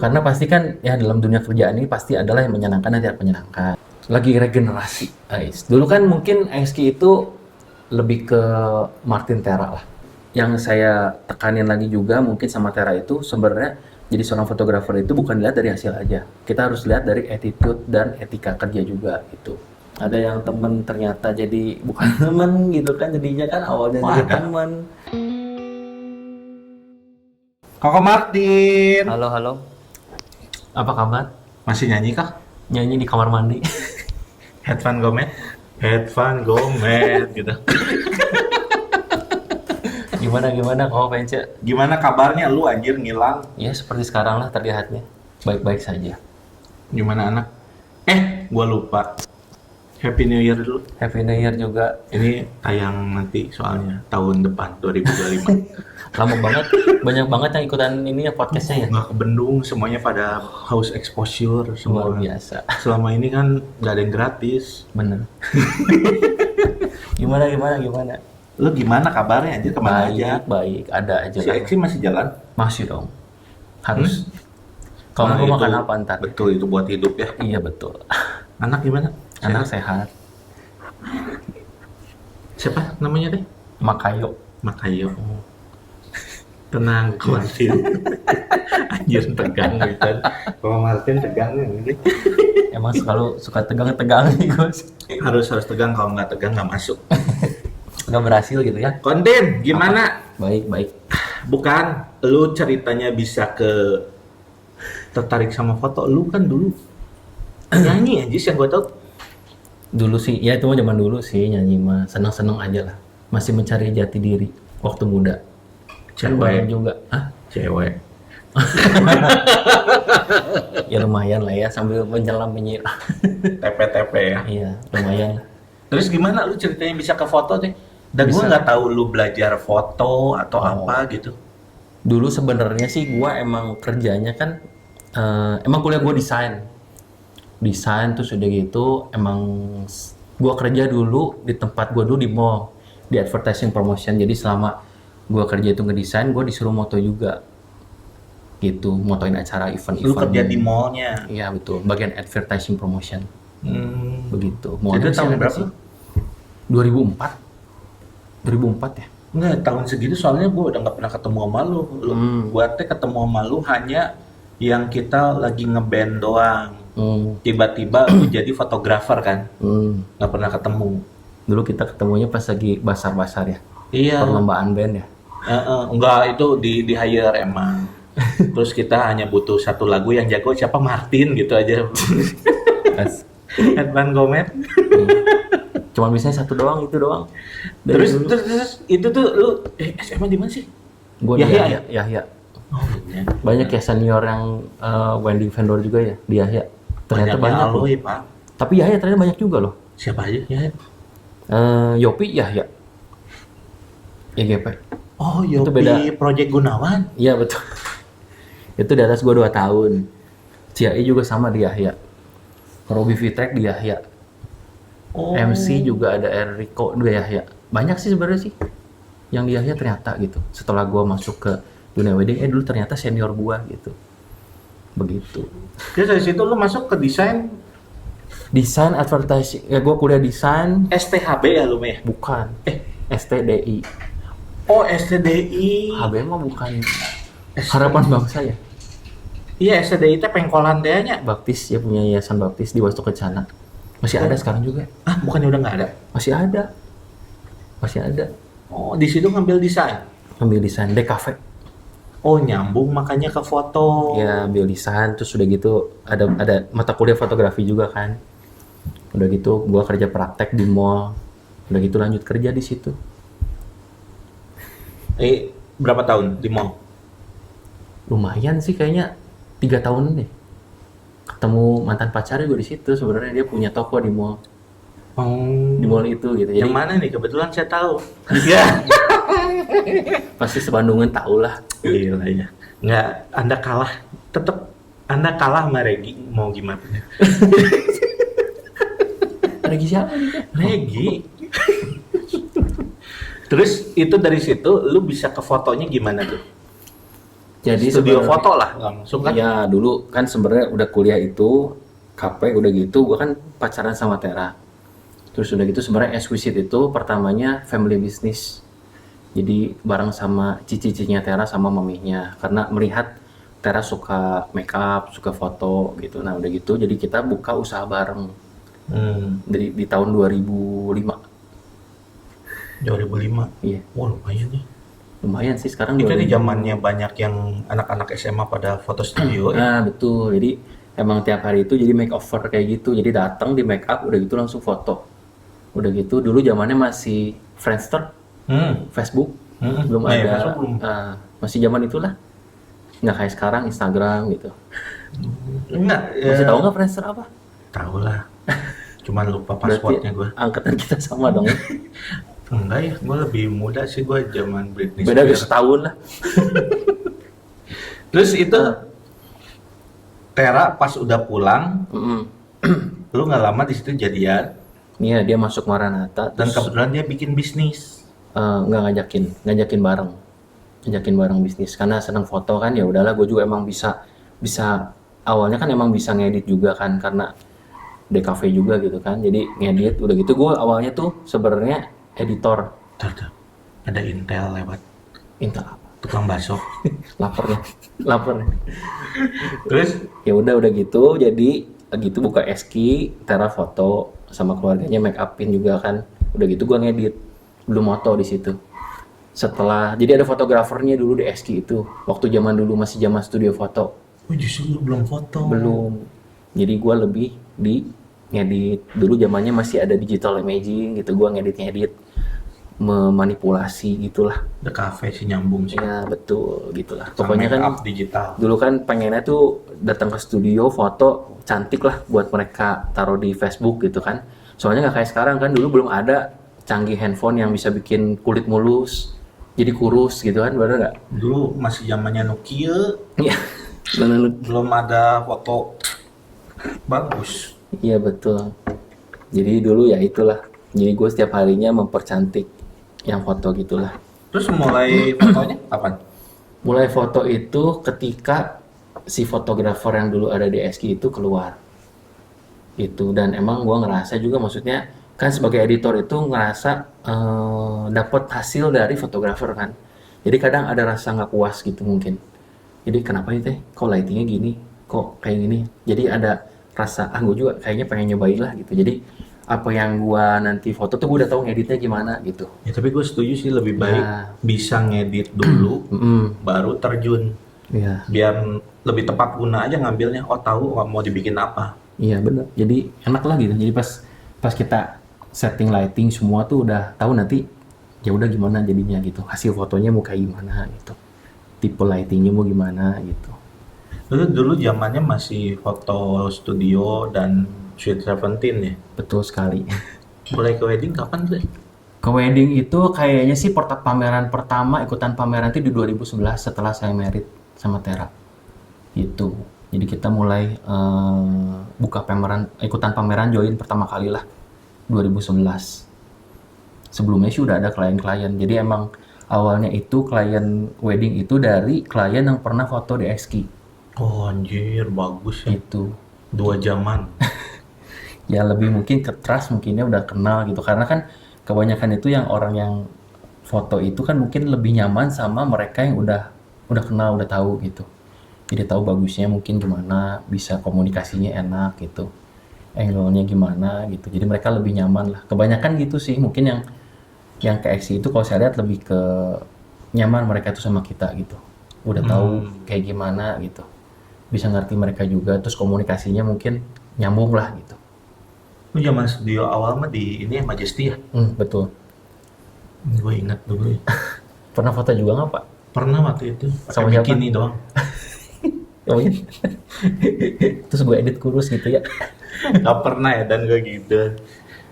Karena pasti kan ya dalam dunia kerjaan ini pasti adalah yang menyenangkan dan tidak menyenangkan. Lagi regenerasi, guys. Dulu kan mungkin Engski itu lebih ke Martin Tera lah. Yang saya tekanin lagi juga mungkin sama Tera itu sebenarnya jadi seorang fotografer itu bukan dilihat dari hasil aja. Kita harus lihat dari attitude dan etika kerja juga gitu. Ada yang temen ternyata jadi bukan temen gitu kan, jadinya kan awalnya jadi temen. Koko Martin. Halo, halo. Apa kabar? Masih nyanyi kah? Nyanyi di kamar mandi. Headphone Gomet? Headphone Gomet gitu. Gimana kok Pence? Gimana kabarnya lu anjir ngilang? Ya seperti sekarang lah terlihatnya. Baik-baik saja. Gimana anak? Gua lupa. Happy New Year dulu. Happy New Year juga. Ini tayang nanti soalnya tahun depan 2025. Lama banget, banyak banget yang ikutan ini ya podcastnya ya. Nggak kebendung, semuanya pada haus exposure semua. Luar biasa. Selama ini kan nggak ada yang gratis. Bener. Gimana? Lu gimana kabarnya anjir, kemana aja? Baik. Ada aja Si lah. Eksi masih jalan? Masih dong. Harus. Kalau Nah, mau makan itu apa ntar? Betul, itu buat hidup ya. Iya betul. Anak gimana? Anak Sehat? sehat. Siapa namanya deh? Makayo. Makayo. Tenang, Ko Martin. Anjir tegang gitu. Ko Martin tegang nih. Emang selalu suka tegang-tegang nih Gus. Harus tegang, kalau nggak tegang nggak masuk. Nggak berhasil gitu ya. Konten, gimana? Baik. Bukan, lu ceritanya bisa tertarik sama foto. Lu kan dulu nyanyi aja yang gue tau. Dulu sih, ya itu mah zaman dulu sih nyanyi mah seneng-seneng aja lah. Masih mencari jati diri waktu muda. Kan banyak juga. Hah? Cewek. Ya lumayan lah ya sambil menyelam menyirah. TP-TP ya. Iya, lumayan. Terus gimana lu ceritanya bisa ke foto deh? Dan gue Bisa. nggak tahu lu belajar foto atau Oh. apa gitu. Dulu sebenarnya sih gua emang kerjanya kan emang kuliah gua desain. Desain tuh sudah gitu emang gua kerja dulu di tempat gua dulu di mall, di advertising promotion. Jadi selama gua kerja itu ngedesain, gua disuruh moto juga. Gitu, motoin acara event-event. Lu kerja di mallnya. Iya betul, bagian advertising promotion. Begitu. Itu Mallnya tahun masih ada berapa? sih. 2004. 2004 ya? Nggak, tahun segitu soalnya gue udah nggak pernah ketemu sama lu. Gue teh ketemu sama lu hanya yang kita lagi ngeband doang. Tiba-tiba lu jadi fotografer kan? Nggak pernah ketemu. Dulu kita ketemunya pas lagi basar-basar ya. Iya. Perlombaan band ya. Enggak, itu di hire emang. Terus kita hanya butuh satu lagu yang jago, siapa? Martin gitu aja. Pas. Headband Gomet. Cuma biasanya satu doang, itu doang. Terus itu tuh lu SMA di mana sih? Gue Yahya. Yahya. Oh, iya. Banyak ya senior yang wedding vendor juga ya di Yahya. Ternyata Banyaknya banyak. Aloy, Pak. Tapi Yahya ternyata banyak juga loh. Siapa aja ya? Yopi Yahya. YGP. Oh, Itu Yopi beda. Project Gunawan. Iya betul. Itu di atas gue 2 tahun. Ciai juga sama di Yahya. Robi Fitrek di Yahya. Oh. MC juga ada Enrico di Yahya. Banyak sih sebenarnya sih yang di Yahya ternyata gitu. Setelah gue masuk ke dunia wedding, dulu ternyata senior gue gitu. Begitu. Terus dari situ lu masuk ke desain Desain advertising. Ya gue kuliah desain. STHB ya lu, Meh? Bukan. STDI. Oh, STDI. HB mah bukan harapan bangsa ya. Iya, STDI teh pengkolan teh nya. Baptis ya, punya yayasan Baptis di Wastu Kencana. Masih ada sekarang juga. Ah, bukannya udah nggak ada? Masih ada. Oh, di situ ngambil desain. Ambil desain DKV. Oh, nyambung makanya ke foto. Ya ambil desain, terus udah gitu ada mata kuliah fotografi juga kan. Udah gitu gua kerja praktek di mall. Udah gitu lanjut kerja di situ. Berapa tahun di mall? Lumayan sih kayaknya 3 tahun deh. Ketemu mantan pacarnya gue di situ. Sebenarnya dia punya toko di mall. Di mall itu gitu. Jadi Yang mana nih? Kebetulan saya tahu. Iya. pasti sebandungan tahu lah. Gila ya. Nggak, Anda kalah. Tetap Anda kalah sama Regi. Mau gimana? Regi siapa? Regi. Terus itu dari situ lu bisa ke fotonya gimana tuh? Jadi studio sebenarnya- foto lah langsung kan. Ya dulu kan sebenarnya udah kuliah itu KP udah gitu, gue kan pacaran sama Tera. Terus udah gitu sebenarnya Exquisite itu pertamanya family business. Jadi bareng sama cici-cicinya Tera sama maminya. Karena melihat Tera suka make up, suka foto gitu. Nah udah gitu jadi kita buka usaha bareng di tahun 2005. 2005. Iya, Wah lumayan nih. lumayan sih sekarang Itu di 2000. zamannya banyak yang anak-anak SMA pada foto studio ya. Nah betul, jadi emang tiap hari itu jadi makeover kayak gitu. Jadi datang di make up, udah gitu langsung foto. Udah gitu dulu zamannya masih Friendster, Facebook, belum Nah, ya, ada, Facebook belum. masih zaman itulah. Nggak kayak sekarang Instagram gitu. Enggak, Masih tahu nggak Friendster apa? tahu lah. Cuman lupa Berarti passwordnya gue. angkatan kita sama dong. Enggak ya, gue lebih muda sih, gue zaman Britney Beda Spears. setahun lah. Terus itu Tera pas udah pulang, Mm-mm. lu nggak lama di situ jadian, Iya dia masuk Maranatha, dan terus kebetulan dia bikin bisnis. nggak ngajakin bareng bisnis karena seneng foto kan. Ya udahlah, gue juga emang bisa awalnya kan emang bisa ngedit juga kan karena DKV juga gitu kan, jadi ngedit. Udah gitu gue awalnya tuh sebenarnya editor. Tuh, ada Intel lewat, Intel apa? tukang bakso. lapar nih. Terus Ya udah gitu jadi gitu buka Eski Tera foto sama keluarganya, make upin juga kan. Udah gitu gue ngedit, belum moto di situ. Setelah jadi ada fotografernya dulu di Eski itu waktu zaman dulu masih zaman studio foto. justru lu belum foto. Belum. Jadi gue lebih di ngedit. Dulu zamannya masih ada digital imaging gitu, gue ngedit memanipulasi gitulah. The cafe sih nyambung sih. Ya betul gitulah. Sama Pokoknya kan make up digital. dulu kan pengennya tuh datang ke studio foto cantik lah buat mereka taruh di Facebook gitu kan. Soalnya nggak kayak sekarang kan, dulu belum ada canggih handphone yang bisa bikin kulit mulus jadi kurus gitu kan, bener nggak? Dulu masih zamannya Nokia, Iya. Bener. belum ada foto bagus. Iya betul. Jadi dulu ya itulah. Jadi gue setiap harinya mempercantik yang foto gitulah. Terus mulai fotonya kapan? Mulai foto itu ketika si fotografer yang dulu ada di SK itu keluar. Itu, dan emang gue ngerasa juga, maksudnya kan sebagai editor itu ngerasa dapat hasil dari fotografer kan. Jadi kadang ada rasa nggak puas gitu mungkin. Jadi kenapa ini teh? Kok lightingnya gini? Kok kayak gini? Jadi ada rasa gue juga kayaknya pengen nyobain lah gitu. Jadi apa yang gue nanti foto tuh gue udah tahu ngeditnya gimana gitu. Ya tapi gue setuju sih, lebih baik Ya. bisa ngedit dulu baru terjun. Iya. Biar lebih tepat guna aja ngambilnya. Oh tahu mau dibikin apa. Iya bener. Jadi enak lah gitu. Jadi pas kita setting lighting semua tuh udah tahu nanti ya udah gimana jadinya gitu. Hasil fotonya mau kayak gimana gitu. Tipe lightingnya mau gimana gitu. Dulu zamannya masih foto studio dan Sweet Seventeen ya. Betul sekali. Mulai ke wedding kapan sih? Ke wedding itu kayaknya sih pameran pertama, ikutan pameran itu di 2011 setelah saya married sama Tera. Gitu. Jadi kita mulai buka ikutan pameran join pertama kali lah 2011. Sebelumnya sih udah ada klien-klien. Jadi emang awalnya itu klien wedding itu dari klien yang pernah foto di Eski. Oh anjir, bagus ya. Gitu. 2 zaman. Ya lebih mungkin ke trust, mungkinnya udah kenal gitu. Karena kan kebanyakan itu yang orang yang foto itu kan mungkin lebih nyaman sama mereka yang udah kenal, udah tahu gitu. Jadi tahu bagusnya mungkin gimana, bisa komunikasinya enak gitu. Angle-nya gimana gitu. Jadi mereka lebih nyaman lah. Kebanyakan gitu sih, mungkin yang ke Eksi itu kalau saya lihat lebih ke nyaman mereka itu sama kita gitu. Udah tahu kayak gimana gitu. Bisa ngerti mereka juga, terus komunikasinya mungkin nyambung lah gitu. Lu zaman studio awal mah di ini ya, Majesty ya? Betul. Gue ingat dulu ya. Pernah foto juga nggak Pak? Pernah waktu itu, Sama pakai siapa? bikini doang. Oh iya. Terus gue edit kurus gitu ya. Gak pernah ya, dan gue gitu.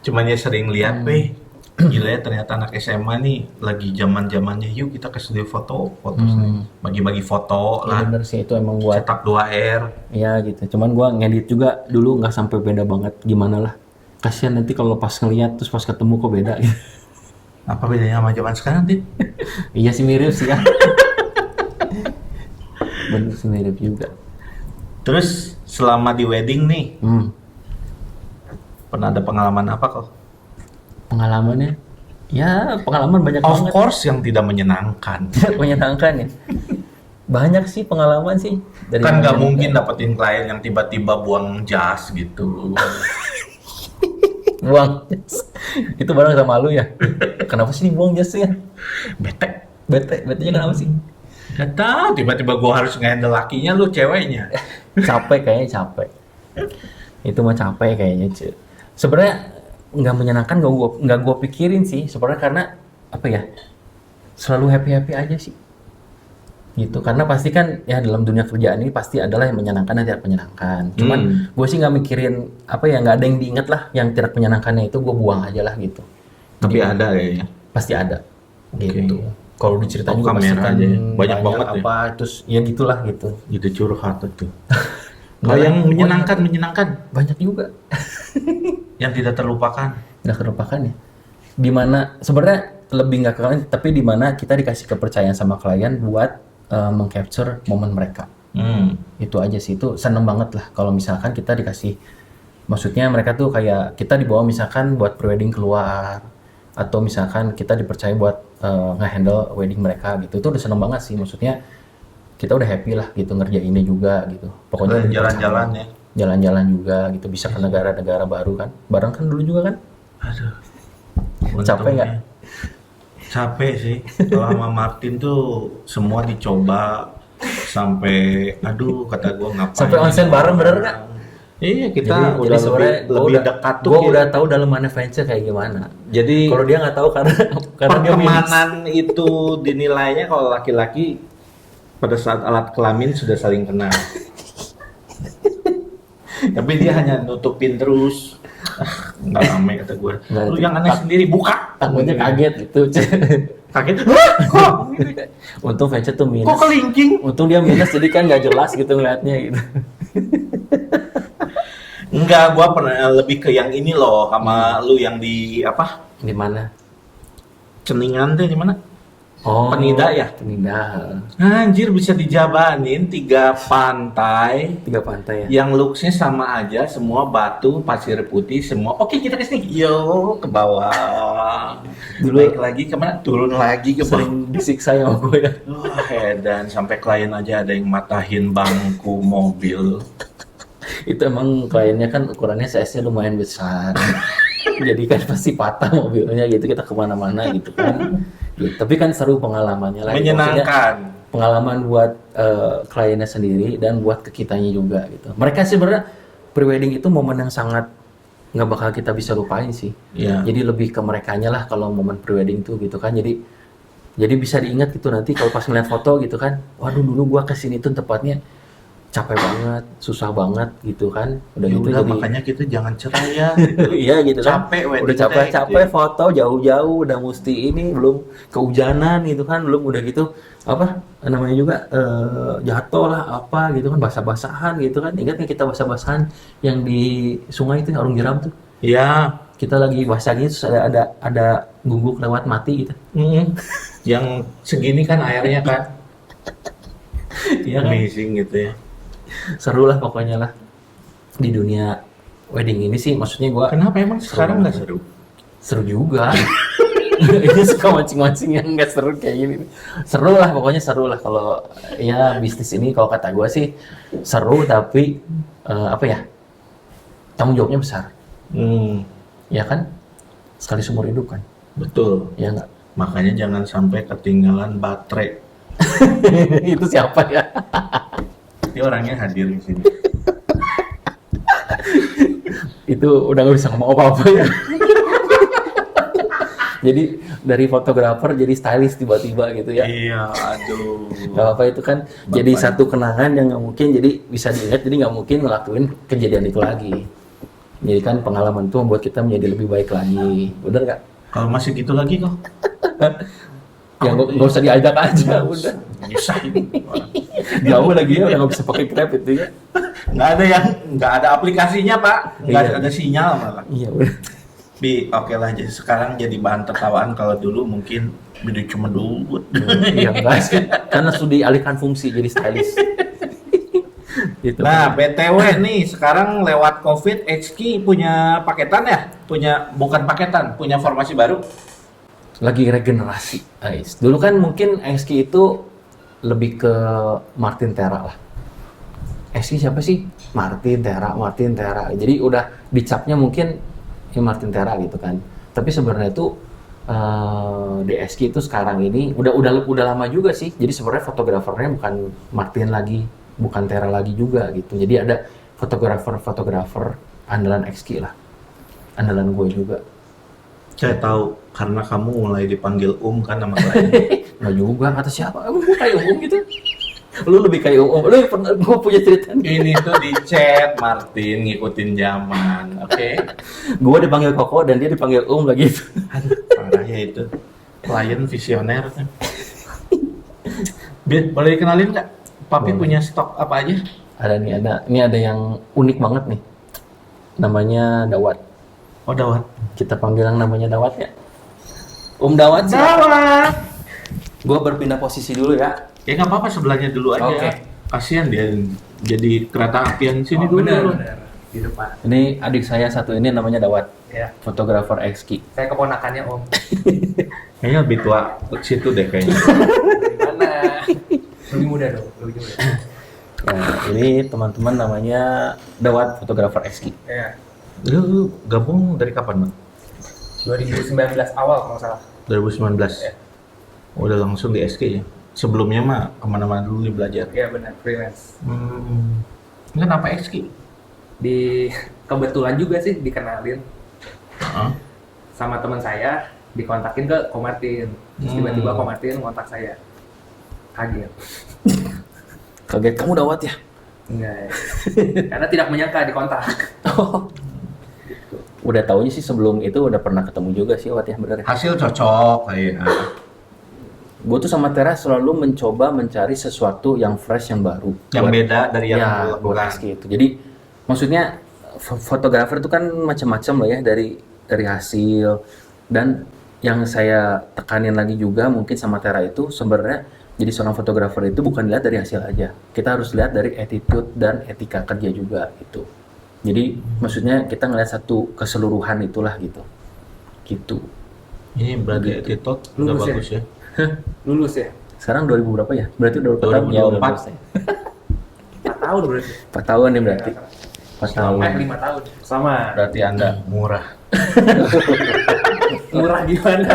Cuman ya sering lihat, gila ya ternyata anak SMA nih lagi zaman-zamannya, yuk kita ke studio foto sering. Bagi-bagi foto Ya lah, bener sih, itu emang buat cetak 2R. ya gitu. Cuman gue ngedit juga dulu nggak sampai beda banget, gimana lah. Kasian nanti kalau pas ngeliat terus pas ketemu kok beda gitu. Apa bedanya sama zaman sekarang, Dit? Iya sih mirip sih ya. Mirip juga. Terus selama di wedding nih, pernah ada pengalaman apa kok? Pengalamannya, ya pengalaman banyak Of banget. course yang tidak menyenangkan. Menyenangkan ya. Banyak sih pengalaman sih. Kan nggak mungkin dapetin klien yang tiba-tiba buang jas gitu. buang jas. Itu barang sama lu ya. Kenapa sih dibuang jasnya? Betenya kenapa sih? Gak tau, tiba-tiba gua harus nge-handle lakinya, lu ceweknya. Capek. Itu mah capek kayaknya, cuy. Sebenarnya nggak menyenangkan, nggak gua pikirin sih. Sebenarnya karena apa ya? Selalu happy aja sih. Gitu. Karena pasti kan ya dalam dunia kerjaan ini pasti adalah yang menyenangkan dan tidak menyenangkan. Cuman gue sih nggak mikirin apa ya, nggak ada yang diinget lah. Yang tidak menyenangkannya itu gue buang aja lah gitu. Tapi ada kayaknya. Pasti ada. Gitu. Kalau diceritain juga pasti kamera kan aja ya. Banyak banget ya. apa terus ya gitulah gitu. Gitu curhat tuh. Kalau yang menyenangkan Banyak juga. yang tidak terlupakan. Nggak terlupakan ya. Dimana sebenarnya lebih nggak kalian, tapi dimana kita dikasih kepercayaan sama klien buat meng-capture momen mereka. Itu aja sih, itu seneng banget lah kalau misalkan kita dikasih, maksudnya mereka tuh kayak kita dibawa misalkan buat prewedding keluar, atau misalkan kita dipercaya buat nge-handle wedding mereka gitu. Itu udah seneng banget sih, maksudnya kita udah happy lah gitu ngerjainnya juga gitu. Pokoknya jalan-jalan ya. Jalan-jalan juga gitu, bisa ke negara-negara baru kan. Bareng kan dulu juga kan. Aduh. Capek nggak? Capek sih. Kalau sama Martin tuh semua dicoba sampai aduh kata gua ngapain. Sampai onsen bareng bener nggak? Iya, kita Jadi sebenarnya lebih dekat tuh. Gue udah tahu dalam mana fansnya kayak gimana. Jadi Kalau dia nggak tahu karena dia pertemanan itu dinilainya kalau laki-laki pada saat alat kelamin sudah saling kenal. Tapi dia hanya nutupin terus. Nggak rame kata gue. Lu yang aneh sendiri buka. Takutnya kaget gitu. Kaget. Kok? Untung fansnya tuh minus. Kok kelingking? Untung dia minus jadi kan nggak jelas gitu ngeliatnya gitu. Enggak, gua pernah lebih ke yang ini loh sama lu yang di apa? Di mana? Ceningan deh di mana? Oh, Penida ya? Penida. Anjir bisa dijabanin 3 pantai 3 pantai ya. yang looks-nya sama aja, semua batu, pasir putih, semua. Oke, kita ke sini. Yo, ke bawah. Dulu Naik lagi kemana? Turun lagi ke bawah. sering disiksa sama gue ya. Wah, dan sampai klien aja ada yang matahin bangku mobil. Itu emang kliennya kan ukurannya size-nya lumayan besar. Jadi kan pasti patah mobilnya gitu, kita kemana-mana gitu kan. Gitu. Tapi kan seru pengalamannya lah. Menyenangkan. Maksudnya, pengalaman buat kliennya sendiri dan buat ke kitanya juga gitu. Mereka sih sebenarnya prewedding itu momen yang sangat nggak bakal kita bisa lupain sih. Iya. Jadi lebih ke merekanya lah kalau momen prewedding tuh gitu kan. Jadi bisa diingat gitu nanti kalau pas ngeliat foto gitu kan. Waduh dulu gua kesini tuh tepatnya capek banget, susah banget gitu kan. Udah Ya gitu udah, jadi makanya kita jangan cerai ya. iya gitu kan. Capek wedding Udah kita capek-capek gitu. foto jauh-jauh udah mesti ini belum kehujanan gitu kan, belum udah gitu apa namanya juga jatuh lah apa gitu kan, basah-basahan gitu kan. Ingat nggak kita basah-basahan yang di sungai itu Arung Jeram tuh? Iya. Kita lagi basah gitu terus ada guguk lewat mati gitu. Yang segini kan airnya kan. Iya kan? Amazing gitu ya. Seru lah pokoknya lah di dunia wedding ini sih, maksudnya gua Kenapa emang sekarang nggak seru? seru juga. Ini suka mancing-mancing yang nggak seru kayak gini. Seru lah pokoknya, seru lah kalau ya bisnis ini kalau kata gua sih seru, tapi apa ya, tanggung jawabnya besar. Ya kan, sekali seumur hidup kan. Betul. Ya nggak. Makanya jangan sampai ketinggalan baterai. Itu siapa ya? Dia orangnya hadir di sini. Itu udah nggak bisa ngomong apa-apa ya. Jadi dari fotografer jadi stylist tiba-tiba gitu ya. Iya, aduh. Gak apa-apa, itu kan jadi satu kenangan yang nggak mungkin jadi bisa diingat, jadi nggak mungkin ngelakuin kejadian itu lagi. Jadi kan pengalaman itu membuat kita menjadi lebih baik lagi, bener nggak? Kalau masih gitu lagi kok. Ya nggak usah diajak aja, udah. Bisa ini. Jauh lagi ya, udah nggak bisa pakai Grab itu ya. Nggak ada aplikasinya Pak, nggak Iya. ada sinyal malah. Iya udah. Bi, oke lah, jadi sekarang jadi bahan tertawaan. Kalau dulu mungkin video cuma duit. Iya enggak sih, karena sudah dialihkan fungsi jadi stylist. Gitu. Nah, BTW nih, sekarang lewat COVID, XQ punya paketan ya? Bukan paketan, punya formasi baru? Lagi regenerasi, guys. Dulu kan mungkin XQ itu lebih ke Martin Tera lah. XQ siapa sih? Martin Tera. Jadi udah dicapnya mungkin ya Martin Tera gitu kan. Tapi sebenarnya itu DSK itu sekarang ini udah lama juga sih. Jadi sebenarnya fotografernya bukan Martin lagi, bukan Tera lagi juga gitu. Jadi ada fotografer andalan XQ lah, andalan gue juga. Saya tahu karena kamu mulai dipanggil kan nama klien. Nggak juga, kata siapa? Gue kayak gitu. Lu lebih kayak lu pernah gue punya cerita nih. Ini tuh di chat Martin ngikutin zaman, oke? Gue dipanggil Koko dan dia dipanggil lagi gitu. Aduh, parah ya itu. Klien visioner kan. Boleh dikenalin nggak? Papi punya stok apa aja? Ini ada yang unik banget nih. Namanya Dawat. Oh, Dawat. Kita panggil yang namanya Dawat ya. Dawat sih. Dawat. Gue berpindah posisi dulu ya. Ya nggak apa-apa, sebelahnya dulu aja. Oke. Kasihan dia jadi kereta apian sini dulu. Benar. Di depan. Ini adik saya satu ini namanya Dawat. Ya. Fotografer XQ. Saya keponakannya Om. Kayaknya lebih tua ke situ deh kayaknya. Gimana? Lebih muda dong, lebih muda. Nah, ini teman-teman namanya Dawat Fotografer XQ. Ya. Lu gabung dari kapan, Bang? 2019 awal kalau nggak salah. 2019. Ya. Udah langsung di SK ya. Sebelumnya mah kemana-mana dulu nih belajar. Iya benar, freelance. Kenapa XQ? Di kebetulan juga sih dikenalin Heeh. sama teman saya, dikontakin ke Ko Martin. Terus tiba-tiba Ko Martin kontak saya. Kaget. Kaget kamu Dawat ya? Enggak. Ya. Karena tidak menyangka dikontak. Udah taunya sih sebelum itu udah pernah ketemu juga sih Wat ya bener. Hasil cocok kayak. Gue tuh sama Tera selalu mencoba mencari sesuatu yang fresh, yang baru. Yang beda dari yang ya, buat bukan. XQ itu. Jadi maksudnya fotografer itu kan macam-macam lah ya dari hasil, dan yang saya tekanin lagi juga mungkin sama Tera itu sebenarnya jadi seorang fotografer itu bukan dilihat dari hasil aja. Kita harus lihat dari attitude dan etika kerja juga gitu. Jadi maksudnya kita ngelihat satu keseluruhan itulah gitu. Gitu. Ini berarti attitude udah Lulus ya? bagus ya. Lulus ya? Sekarang 2000 berapa ya? Berarti udah berapa tahun? Ya, udah 2024. lulus ya. 4 tahun berarti. 4 tahun nih berarti. 4 tahun. 5 tahun. Sama. Berarti Anda murah. Murah gimana?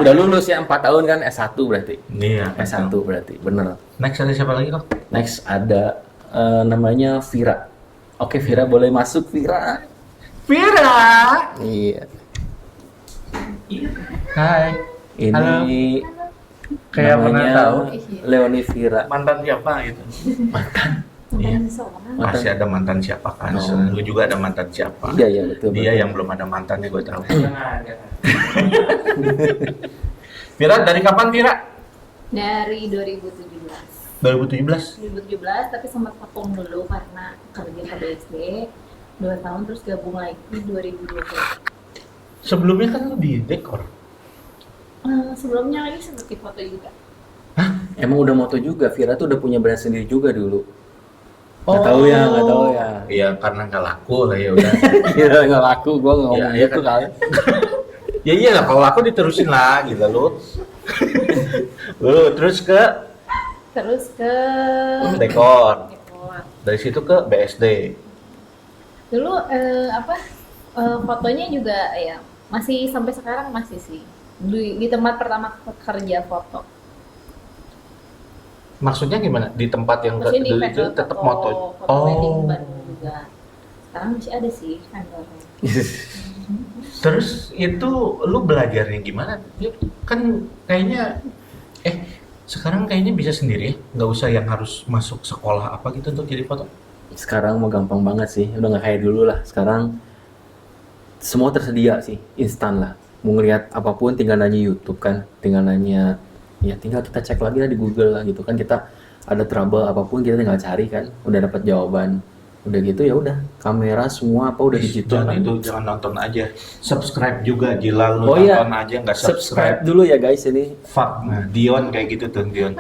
Udah lulus ya 4 tahun kan S1 berarti. Iya. S1 berarti, bener. Next ada siapa lagi kok? Next ada namanya Vira. Oke Vira, boleh masuk Vira. Vira. Iya. Hai. Ini Halo. Kayak pernah namanya tahu. Leoni Vira. Mantan siapa gitu? Iya. Seseorang. Masih ada mantan siapa kan? Oh. Lu juga ada mantan siapa? Iya iya betul. Dia betul. yang belum ada mantannya gue tahu. Jangan. Vira dari kapan Vira? Dari 2017. 2017. 2017 tapi sempat vakum dulu karena kerja ke BSD 2 tahun, terus gabung lagi 2020. Sebelumnya kan lu di dekor. Sebelumnya lagi seperti foto juga. Emang udah moto juga, Vira tuh udah punya brand sendiri juga dulu. Nggak tahu ya, nggak tahu ya. Iya karena nggak laku lah ya udah. Iya nggak laku, gue ngomong Iya, iya gitu kan. kali. Ya iya lah kalau laku diterusin lah gitu lu. Lu terus ke Terus ke dekor. dekor. Dari situ ke BSD. Dulu fotonya juga ya masih sampai sekarang masih sih di tempat pertama kerja foto. Maksudnya gimana? Di tempat yang Maksudnya di dulu itu vendor tetap foto moto. wedding Bandung juga. Sekarang masih ada sih vendornya. Terus itu lu belajarnya gimana? Ya, kan kayaknya sekarang kayaknya bisa sendiri ya, nggak usah yang harus masuk sekolah apa gitu untuk jadi foto. Sekarang mau gampang banget sih, udah nggak kayak dulu lah. Sekarang semua tersedia sih, instan lah. Mau ngeliat apapun tinggal nanya YouTube kan, tinggal nanya, ya tinggal kita cek lagi lah di Google lah gitu kan. Kita ada trouble apapun kita tinggal cari kan, udah dapat jawaban. Udah gitu ya udah, kamera semua apa udah digital Jangan kan. itu jangan nonton aja, subscribe juga gila lu Oh iya, nonton aja nggak subscribe. subscribe dulu ya guys ini. Fuck, nah Dion kayak gitu tuh Dion.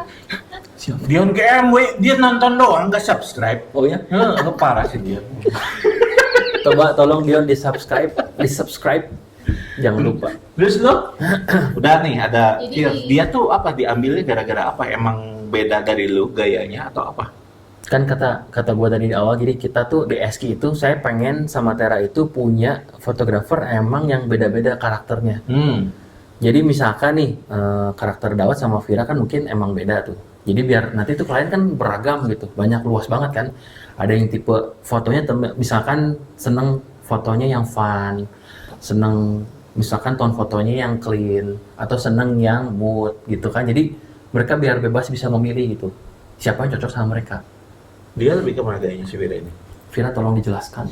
Dion GMW, dia nonton doang, nggak subscribe. Oh ya? Lu parah sih dia. Coba tolong Dion di-subscribe. Jangan lupa. Terus lo, udah nih ada Jadi- dia tuh apa diambilnya gara-gara apa? Emang beda dari lu gayanya atau apa? Kan kata gue tadi di awal, jadi kita tuh di SK itu saya pengen sama Tera itu punya fotografer emang yang beda-beda karakternya. Jadi misalkan nih karakter Dawat sama Vira kan mungkin emang beda tuh. Jadi biar nanti tuh klien kan beragam gitu, banyak luas banget kan. Ada yang tipe fotonya misalkan seneng fotonya yang fun, seneng misalkan tone fotonya yang clean, atau seneng yang mood gitu kan. Jadi mereka biar bebas bisa memilih gitu. Siapa yang cocok sama mereka. Dia lebih kemana gayanya si Vira ini? Vira tolong dijelaskan.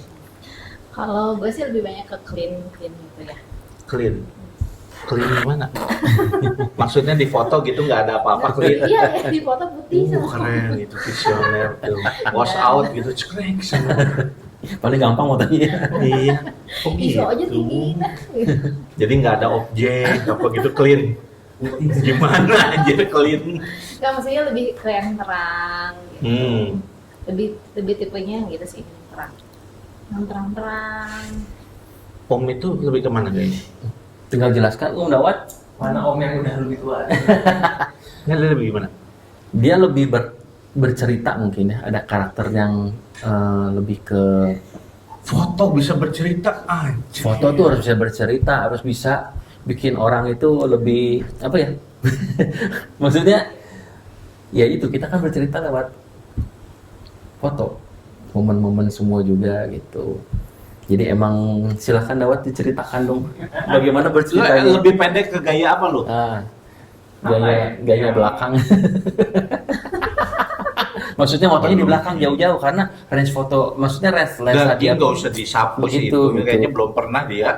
Kalau gue sih lebih banyak ke clean gitu ya. Clean. Clean gimana? Maksudnya di foto gitu nggak ada apa-apa clean. Iya, di foto putih sama Keren itu visioner tuh. Wash out gitu cekrek sama. Paling gampang mau tanya. Iya. Oh iso aja gitu. tinggi. Jadi nggak ada objek apa gitu clean. Gimana aja clean? Enggak, maksudnya lebih ke yang terang gitu. Lebih tipenya gitu sih, terang. Yang terang-terang. Om itu lebih kemana guys? Tinggal jelaskan Dawat. Mana om yang udah lebih tua? Ini lebih gimana? Dia lebih bercerita mungkin ya. Ada karakter yang lebih ke Foto bisa bercerita aja. foto tuh harus bisa bercerita, harus bisa bikin orang itu lebih apa ya? Maksudnya ya itu kita kan bercerita lewat foto, momen-momen semua juga gitu. Jadi emang silahkan Dawat diceritakan dong bagaimana Lu berceritanya. lebih pendek ke gaya apa lu? Gaya belakang. Maksudnya motonya di belakang jauh-jauh karena range foto, maksudnya range Gak, dia nggak usah disapu sih begitu, itu. gitu. Kayaknya belum pernah dia.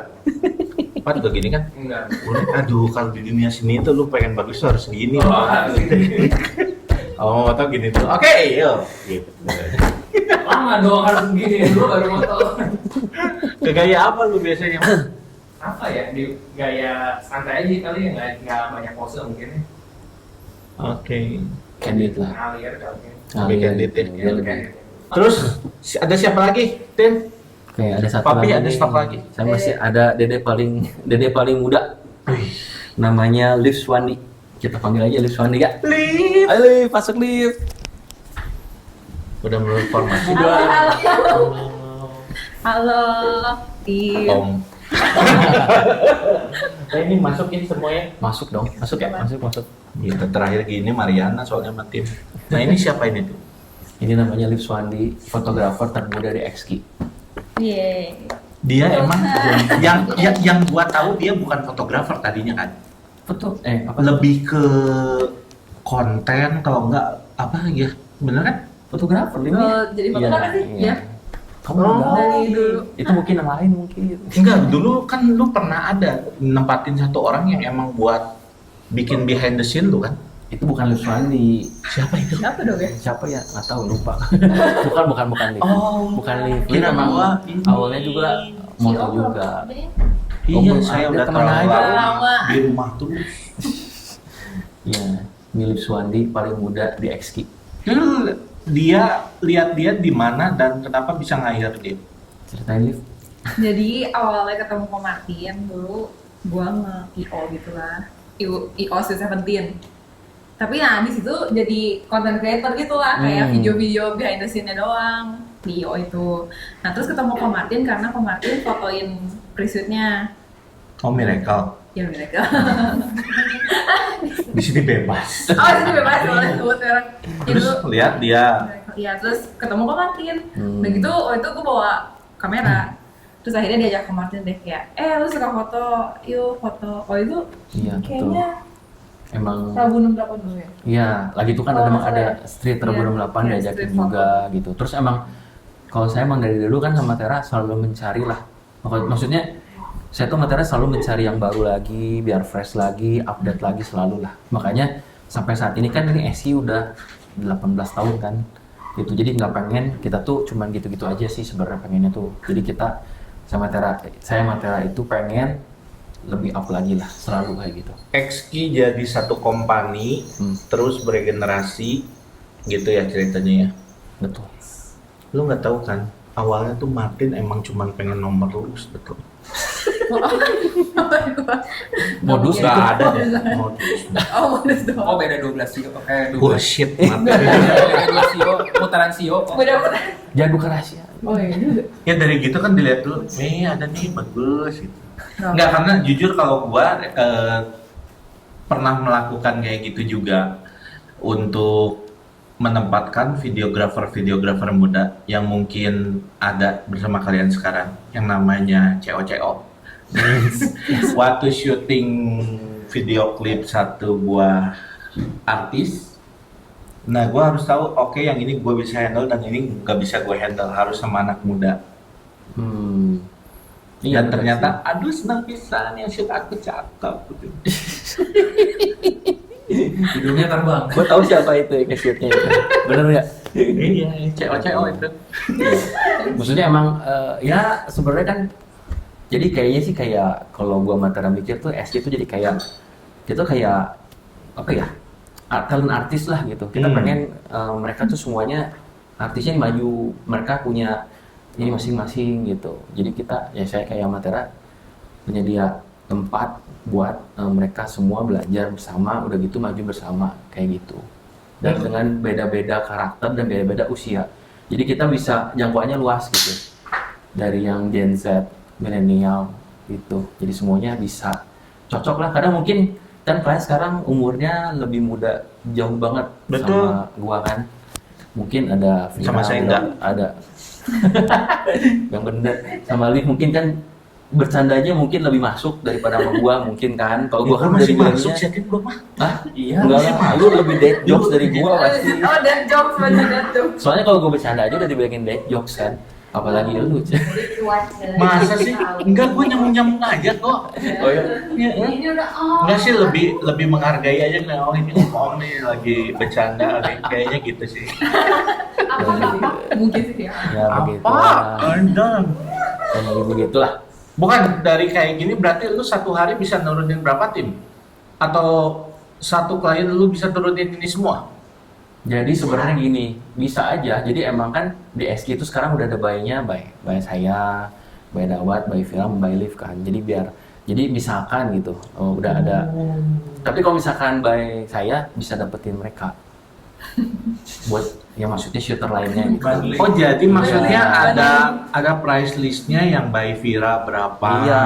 Pak juga gini kan? Enggak. Aduh, kalau di dunia sini tuh lu pengen bagus tuh harus gini. Oh, Oh, atau gini tuh. Oke, yuk. Gitu. lama dong harus begini dulu baru moto. Ke gaya apa lu biasanya? Apa ya, di gaya santai aja kali ya, nggak banyak pose mungkin. Oke. candid lah. Ngalir kali. Lebih candid ya. Dia lebih. Terus ada siapa lagi, Tin? Oke, ada satu Papi, lagi ada nih. stok lagi. Saya masih ada dede paling muda. Namanya Liv Swandi. Kita panggil aja Liv Swandi ya. Liv. Ayo Liv, masuk Liv. Udah menurut formasi. Halo. Om. Ini masukin semuanya. Masuk dong, masuk ya, masuk. Kita terakhir gini Mariana soalnya sama tim. Nah ini siapa ini tuh? Ini namanya Liv Swandi, fotografer termuda di XQ. Yeay. Dia emang yang gua tahu dia bukan fotografer tadinya kan. Foto, apa? Lebih ke konten kalau enggak apa ya? Bener kan? Fotografer Liv. Oh, jadi fotografer sih? Iya. Ya. Kamu tahu? Dari dulu. Itu mungkin yang lain mungkin. Enggak, dulu kan lu pernah ada nempatin satu orang yang emang buat bikin behind the scene lu kan? Itu bukan Liv Swandi. Siapa itu? Siapa dong ya? Siapa ya? Nggak tahu, lupa. bukan Liv. Oh, Bukan Liv. Liv kira emang gua ini. awalnya juga moto Si Om juga. deh. Iya, Oh, saya ada udah teman terlalu aja. lama di rumah tuh. Iya, ini Liv Swandi paling muda di XQ. Lu dia lihat dia di mana dan kenapa bisa ngahir dia? Ceritain Liv. Jadi awalnya ketemu Ko Martin dulu gua nge-IO gitu lah. IO Sweet Seventeen. Tapi nah di situ jadi content creator gitu lah, kayak video-video behind the scene-nya doang di IO itu. Nah terus ketemu Ko Martin karena Ko Martin fotoin pre-shoot-nya. Oh, Miracle. Ya mereka. Di sini bebas. Oh ini bebas boleh sebut merek. Terus lihat dia. Iya terus ketemu Ko Martin. Udah gitu waktu itu gua bawa kamera. Terus akhirnya diajak ke Martin deh kayak, lu suka foto, yuk foto. Oh itu Iya, betul. kayaknya Emang Rabu 68 dulu ya? iya, lagi itu kan Oh, emang masalah ada street Rabu Iya, 68 iya, diajakin street juga gitu. Terus emang kalau saya emang dari dulu kan sama Tera selalu mencari lah. Maksudnya saya tuh sama Tera selalu mencari yang baru lagi, biar fresh lagi, update lagi selalu lah. Makanya sampai saat ini kan ini SI udah 18 tahun kan. Gitu. Jadi nggak pengen kita tuh cuman gitu-gitu aja sih sebenarnya pengennya tuh. Jadi kita sama Tera, saya sama Tera itu pengen lebih up lagi lah, selalu kayak gitu. XQ jadi satu company, terus beregenerasi, gitu ya ceritanya ya. Betul. Lu nggak tahu kan, awalnya tuh Martin emang cuman pengen nomor lu, betul. Modus Nggak itu. ada deh modus. Oh, modus doang. Oh beda 12 sio. 12. Bullshit Martin. Beda 2 sio, putaran sio. Bener-bener. Jangan buka rahasia. Oh iya juga. Ya dari gitu kan dilihat dulu, ada nih bagus gitu. Nggak, karena jujur kalau gua pernah melakukan kayak gitu juga untuk menempatkan videografer muda yang mungkin ada bersama kalian sekarang yang namanya CO. Waktu syuting video klip satu buah artis, nah gue harus tahu oke, yang ini gue bisa handle dan ini nggak bisa gue handle, harus sama anak muda. Dan ternyata aduh senang pisan yang shoot aku cakep gitu. Hidungnya terbang. Gue tahu siapa itu yang nge-shootnya itu. Bener nggak? Iya, CO itu. Maksudnya emang ya sebenarnya kan, jadi kayaknya sih kayak kalau gua Matara mikir tuh SK itu jadi kayak itu kayak apa ya, talent artis lah gitu. Kita pengen mereka tuh semuanya artisnya yang maju, mereka punya ini masing-masing gitu. Jadi kita ya, saya kayak Matara penyedia tempat buat mereka semua belajar bersama, udah gitu maju bersama kayak gitu. Dan dengan beda-beda karakter dan beda-beda usia, jadi kita bisa jangkauannya luas gitu, dari yang Gen Z, milenial gitu. Jadi semuanya bisa cocok lah, karena mungkin kan kalian sekarang umurnya lebih muda jauh banget. Betul. Sama gua kan, mungkin ada Vira, Sama saya enggak. ada yang bener sama Liv mungkin kan bercandanya mungkin lebih masuk daripada sama gua mungkin kan. Kalau gua kan masih dari masuk bilangnya, sih belum mah. ah Iya. enggak lah, lu lebih dead jokes dari gua pasti. Oh, dan jokes, bener dan jokes. Soalnya kalau gua bercanda aja udah dibilangin dead jokes kan, apalagi lu. Masa sih? Enggak, gue nyambung-nyambung aja kok. Oh ya. Ini udah Enggak sih, lebih menghargai aja nih, oh ini ngomong nih lagi bercanda, kayaknya gitu sih. Mungkin sih ya. Ya begitu. Anda. Kayak begitulah. Bukan dari kayak gini berarti lu satu hari bisa nurunin berapa tim? Atau satu klien lu bisa turunin ini semua? Jadi sebenarnya gini, bisa aja. Jadi emang kan di SK itu sekarang udah ada by-nya, by saya, by Dawat, by Film, by Liv kan. Jadi misalkan gitu, udah ada. Tapi kalau misalkan by saya bisa dapetin mereka. Buat ya maksudnya shooter lainnya gitu. Oh jadi maksudnya Iya. ada price listnya yang by Vira berapa? Iya,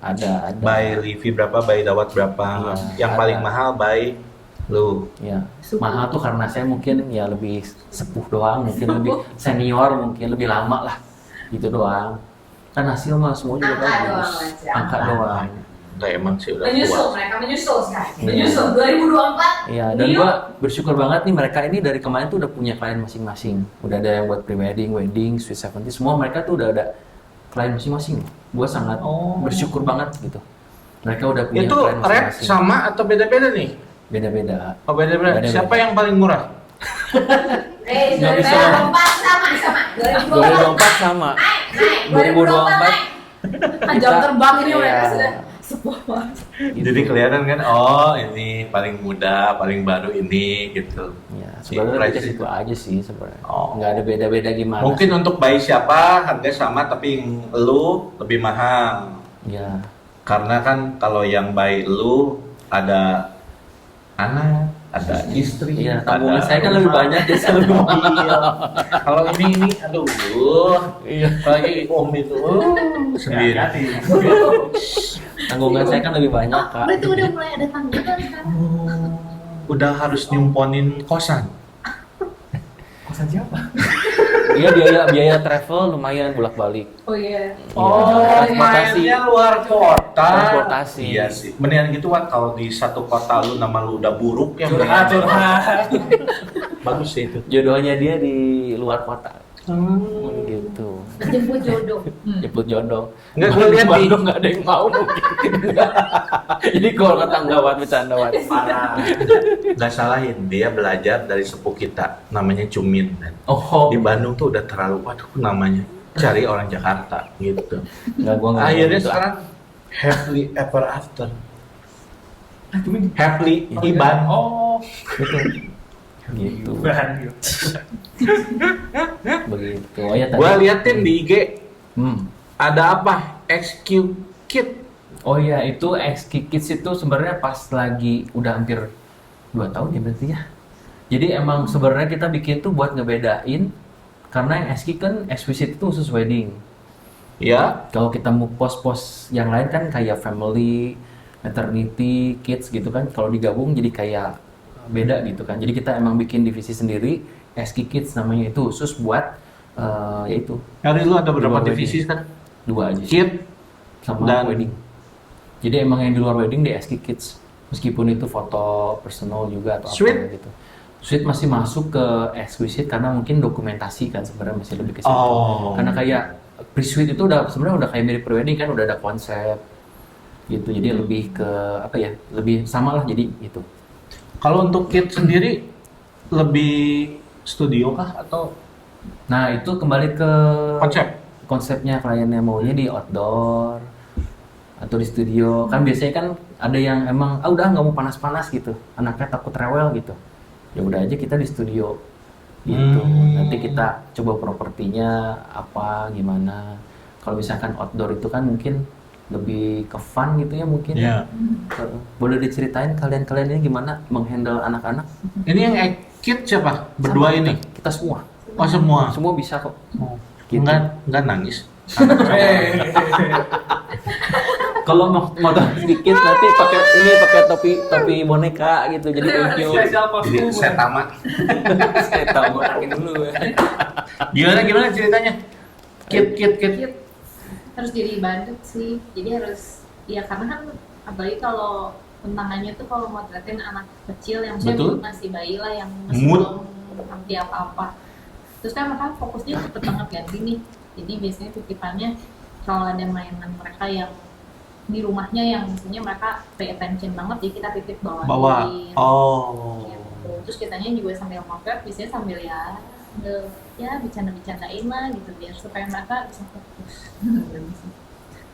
ada. By Livi berapa? By Dawat berapa? Iya, Yang ada. paling mahal by lu. Ya, mahal tuh karena saya mungkin ya lebih sepuh doang, mungkin lebih senior, mungkin lebih lama lah, gitu doang. Kan hasil mah semua juga Angka doang bagus, aja. angka doang. Enggak, emang sih udah menyusul, tua. mereka menyusul sekarang. Iya. Menyusul 2024. Iya, dan gua bersyukur banget nih mereka ini dari kemarin tuh udah punya klien masing-masing. Udah ada yang buat pre-wedding, wedding, Sweet Seventeen, semua mereka tuh udah ada klien masing-masing. Gua sangat bersyukur banget gitu. Mereka udah punya Itu klien rate masing-masing. sama atau beda-beda nih? Beda-beda. Oh beda-beda. Beda-beda. Siapa yang paling murah? Nggak bisa. 2024 sama. 2024 sama. Naik. 2024 Jam terbang ini Iya. mereka sudah sepuh banget. gitu. Jadi kelihatan kan, oh ini paling muda, paling baru ini gitu. Ya, sebenarnya Price kita situ aja sih sebenarnya. Oh. Nggak ada beda-beda gimana. Mungkin sih. untuk bayi siapa harga sama tapi yang lu lebih mahal. Ya, Karena kan kalau yang bayi lu ada anak, ada istri, iya. Tabungan ada saya kan lebih rumah, banyak dia saya lebih mahal. mobil. Kalau ini aduh, Iya. apalagi om itu sendiri. Tanggungan saya kan lebih banyak kak. Berarti udah mulai ada tanggungan kan? Udah harus nyumponin kosan. Kosan siapa? Iya biaya travel lumayan bolak-balik. Oh iya. Transportasi. mainnya luar kota. Transportasi. Iya sih. Mendingan gitu Wat, kalau di satu kota lu nama lu udah buruk ya. Curhat. Bagus sih itu. Jodohnya dia di luar kota. Gitu. Jemput jodoh. Jemput jodoh. Nggak, gue lihat di Bandung nggak ada yang mau mungkin. Jadi kalau kata nggak Wat, bercanda Wat. parah. Nggak salahin, dia belajar dari sepuh kita, namanya Cumin. Oh, Di Bandung tuh udah terlalu, waduh namanya, cari orang Jakarta gitu. nggak gua nggak. Akhirnya gitu. sekarang happily ever after. Happily Iban. Oh. Betul. Gitu. Hiburan gitu. Begitu. Oh ya tadi. Gua liatin di IG Hmm. ada apa? XQ Kid. Oh ya, itu XQ Kids itu sebenarnya pas lagi udah hampir 2 tahun ya berarti ya. Jadi emang sebenarnya kita bikin tuh buat ngebedain, karena yang XQ kan exquisite itu khusus wedding. Ya. Kalau kita mau post-post yang lain kan kayak family, maternity, kids gitu kan, kalau digabung jadi kayak beda gitu kan. Jadi kita emang bikin divisi sendiri, XQ Kids namanya, itu khusus buat yaitu Hari lu ada berapa Dua divisi wedding. kan? 2 aja sih. Kid Sama dan- wedding. Jadi emang yang di luar wedding di XQ Kids, meskipun itu foto personal juga atau Suite? apa gitu. Suite masih masuk ke exquisite karena mungkin dokumentasi kan sebenarnya masih lebih ke situ. Oh. Karena kayak pre-suite itu udah sebenarnya udah kayak mirip pre-wedding kan, udah ada konsep gitu. Jadi lebih ke apa ya? Lebih sama lah jadi gitu. Kalau untuk Kid sendiri lebih studio kah atau Nah, itu kembali ke konsep? konsepnya, kliennya maunya di outdoor atau di studio. Kan biasanya kan ada yang emang udah nggak mau panas-panas gitu, anaknya takut rewel gitu, ya udah aja kita di studio gitu. Nanti kita coba propertinya apa gimana. Kalau misalkan outdoor itu kan mungkin lebih ke fun gitu ya mungkin. Ya. Boleh diceritain kalian ini gimana menghandle anak-anak? Ini yang Kid siapa? Berdua Sama ini? kita semua Oh semua? semua bisa kok Oh. gitu. Enggak nangis? Kalau mau sedikit nanti pakai topi boneka gitu, jadi lucu. Spesial Jadi kostum. saya tamat. Saya tahu bonekin dulu. Gimana ceritanya? Kid. Harus jadi bandit sih, jadi harus ya karena kan apalagi kalau tantangannya tuh kalau mau motretin anak kecil yang Betul. masih bayi lah, yang masih Mood. belum ngerti apa-apa. Terus kan mereka fokusnya cepet banget kan gini, jadi biasanya titipannya kalau ada mainan mereka yang di rumahnya yang misalnya mereka pay attention banget, jadi kita titip Bawa. bawain. Oh. Gitu. Terus kitanya juga sambil motret, biasanya sambil ya bercanda-bercandain lah gitu biar supaya mereka bisa fokus.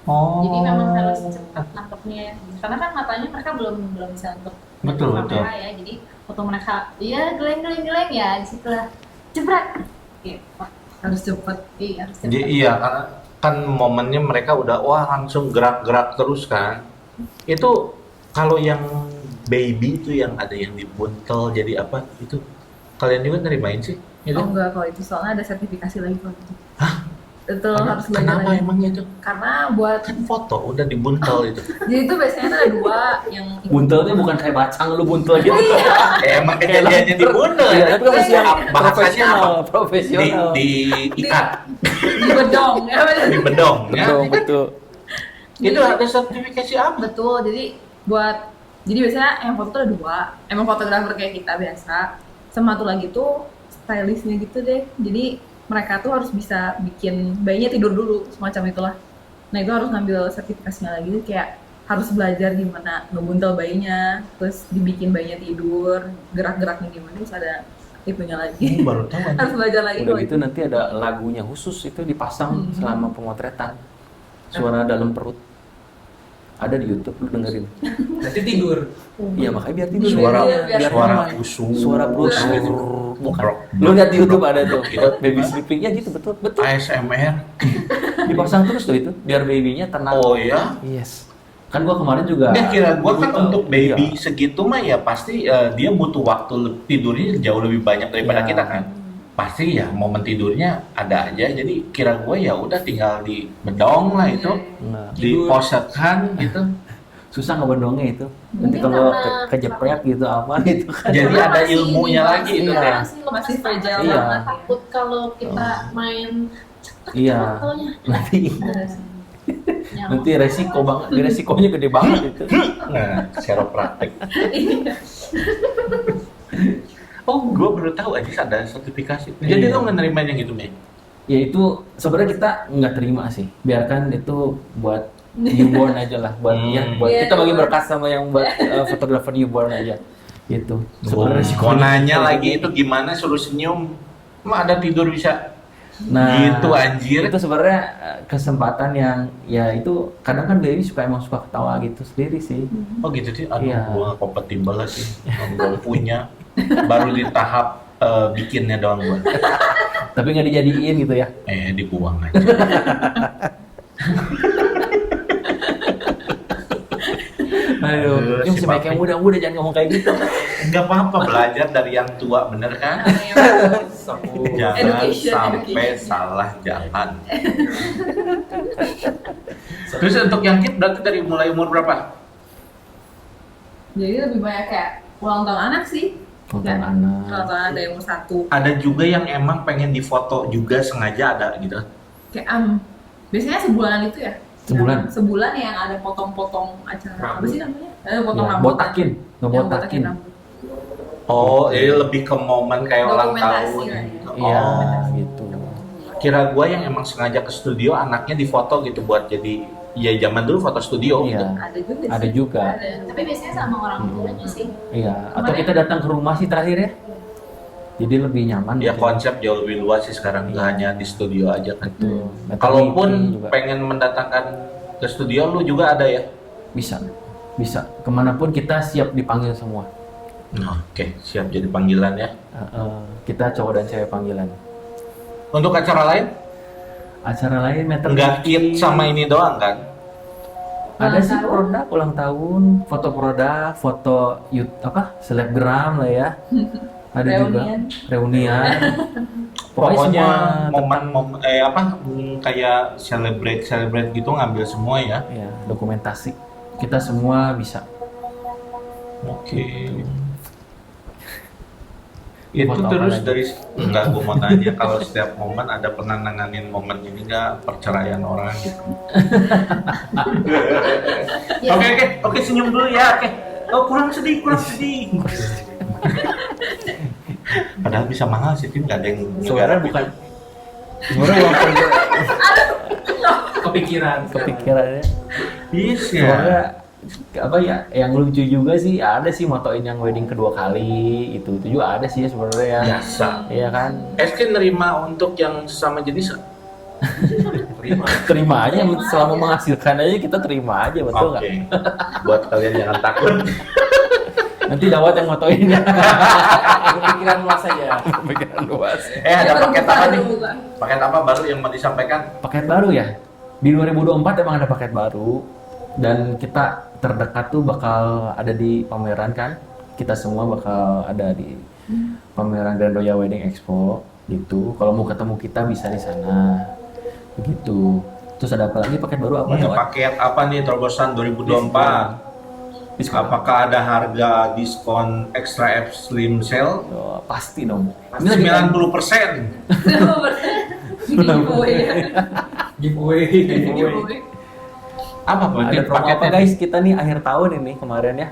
Oh. Jadi memang harus cepat nangkepnya, karena kan matanya mereka belum bisa untuk Betul, kamera betul. ya. Jadi foto mereka ya geleng ya disitulah jebret. Gitu. Harus cepet. Iya harus cepat. Jadi iya karena kan momennya mereka udah wah langsung gerak-gerak terus kan. Itu kalau yang baby itu yang ada yang dibuntel jadi apa itu kalian juga nerimain sih? Itu? Oh enggak, kalau itu soalnya ada sertifikasi lagi kalau itu. Hah? Itu harus belajar Kenapa lagi. emangnya itu? Karena buat Kan foto udah dibuntel itu. jadi itu biasanya ada 2 yang Buntelnya bukan kayak bacang lu buntel gitu. Emang kejadiannya dibuntel Iya, ya. tapi kan masih yang Bahasanya apa? profesional. Diikat di bedong ya bener. di bedong ya. Betul. Itu ada sertifikasi apa? Betul, jadi biasanya yang foto tuh ada 2, emang fotografer kayak kita biasa, sama satu lagi tuh stylistnya gitu deh. Jadi mereka tuh harus bisa bikin bayinya tidur dulu, semacam itulah. Nah itu harus ngambil sertifikasinya lagi, kayak harus belajar gimana ngebuntel bayinya, terus dibikin bayinya tidur, gerak-geraknya gimana, terus ada tipenya lagi. Baru tahu aja. Harus belajar lagi Udah kalau gitu nanti ada lagunya khusus itu dipasang selama pemotretan. Suara dalam perut. Ada di YouTube, lu dengerin. Berarti tidur. Iya makanya biar tidur. Suara Biar suara aman. usu. Suara perut. gitu. Bukan. Lu lihat di YouTube ada tuh. Baby sleepingnya gitu betul. Betul. ASMR. Dipasang terus tuh itu biar babynya tenang. Oh ya. Yes. Kan gua kemarin juga. Dia kira gua kan Betul. untuk baby Iya. segitu mah ya pasti dia butuh waktu tidurnya jauh lebih banyak daripada Iya. kita kan. Pasti ya momen tidurnya ada aja. Jadi kira gua ya udah tinggal di bedong lah itu, Nah, diposetkan gitu. susah ngebendongnya itu. Nanti Mungkin kalau karena- kejepret gitu apa gitu kan. Jadi Karena ada masih ilmunya ini, lagi itu iya. kan. masih Masih fragile Iya. karena takut kalau kita main Iya. fotonya. Nanti Ya, nanti resiko banget, resikonya gede banget itu. Nah, seropraktek. Oh, gua baru tahu aja ada sertifikasi. Jadi Iya. lo nggak nerima yang gitu, Mei? Ya itu sebenarnya kita nggak terima sih. Biarkan itu buat newborn aja lah, buat buat Iya, kita bagi newborn. berkas sama yang buat fotografer newborn aja. Gitu. Sebenarnya resikonya- nanya lagi itu gimana suruh senyum, mah ada tidur bisa Nah, Gitu, anjir. Itu sebenarnya kesempatan yang ya itu kadang kan Dewi emang suka ketawa gitu sendiri sih. Oh gitu sih, aduh Iya. gua nggak kompatibel sih, belum punya, baru di tahap bikinnya doang gua, Tapi nggak dijadiin gitu ya. dibuang aja. Aduh, ini masih Si banyak yang Papi. muda-muda jangan ngomong kayak gitu. Nggak apa-apa, belajar dari yang tua, bener kan? Jangan Education, sampai education. salah jalan. Terus untuk yang kid berarti dari mulai umur berapa? Jadi lebih banyak kayak ulang tahun anak sih. Nonton Kayak anak. ulang tahun anak dari umur 1. Ada juga yang emang pengen difoto juga sengaja ada gitu. Kayak biasanya sebulanan itu ya. Sebulan? Sebulan yang ada potong-potong acara. Apa sih namanya? Potong Ya, rambut. botakin, Yang ngebotakin. rambut. Oh, ini lebih ke momen kayak ulang Dokumentasi tahun. lah ya. Iya, Oh, gitu. kira gua yang emang sengaja ke studio anaknya difoto gitu buat jadi ya zaman dulu foto studio gitu. Iya, Ada juga sih. ada juga. Ada. Tapi biasanya sama orang tuanya sih. Iya. Atau kita datang ke rumah sih terakhir ya. Jadi lebih nyaman. Ya gitu. konsep jauh lebih luas sih sekarang, nggak hanya di studio aja kan. Betul. Maternity Kalaupun juga. pengen mendatangkan ke studio lu juga ada ya? bisa, bisa. Kemanapun kita siap dipanggil semua. Oke, siap jadi panggilan ya. Kita cowok dan cewek panggilan. Untuk acara lain? Acara lain maternity. Nggak kit sama ini doang kan? Ada Ulang sih tahun. produk ulang tahun, foto produk, foto selebgram lah ya. Ada juga reunian. Pokoknya semua momen kayak celebrate gitu ngambil semua ya. ya, dokumentasi. Kita semua bisa. Oke. Itu Foto apa terus lagi? dari enggak, gue mau tanya kalau setiap momen ada pernah nanganin momen ini nggak perceraian orang gitu. Ya, Oke, senyum dulu ya. Oke. Oh, kurang sedih. Padahal bisa mahal sih, tim nggak ada yang Sebenarnya bukan. Sebenarnya walaupun Kepikiran. kepikirannya. Bisa. Sebenarnya apa ya yang lucu juga sih ada sih motoin yang wedding kedua kali itu juga ada sih ya sebenarnya ya. Biasa. Iya kan, Eski nerima untuk yang sesama jenis? terima aja selama menghasilkan aja kita terima aja, betul nggak? Oke. Buat kalian jangan takut. Nanti Dawat yang motoin ya. Kepikiran luas aja. Pikiran luas. Ada Baru paket buka, apa baru nih? buka. Paket apa baru yang mau disampaikan? Paket baru ya. Di 2024 emang ada paket baru dan kita terdekat tuh bakal ada di pameran kan. Kita semua bakal ada di pameran Grand Royal Wedding Expo gitu. Kalau mau ketemu kita bisa di sana. Begitu. Terus ada apa lagi paket baru apa? Dawat? Paket apa nih terobosan 2024? Diskon. Apakah ada harga diskon extra slim sale? Oh, pasti dong. Ini Ini lagi 90%. Giveaway ya. Giveaway. Giveaway. Apa ada berarti promo apa paketnya? guys? Kita nih akhir tahun ini kemarin ya.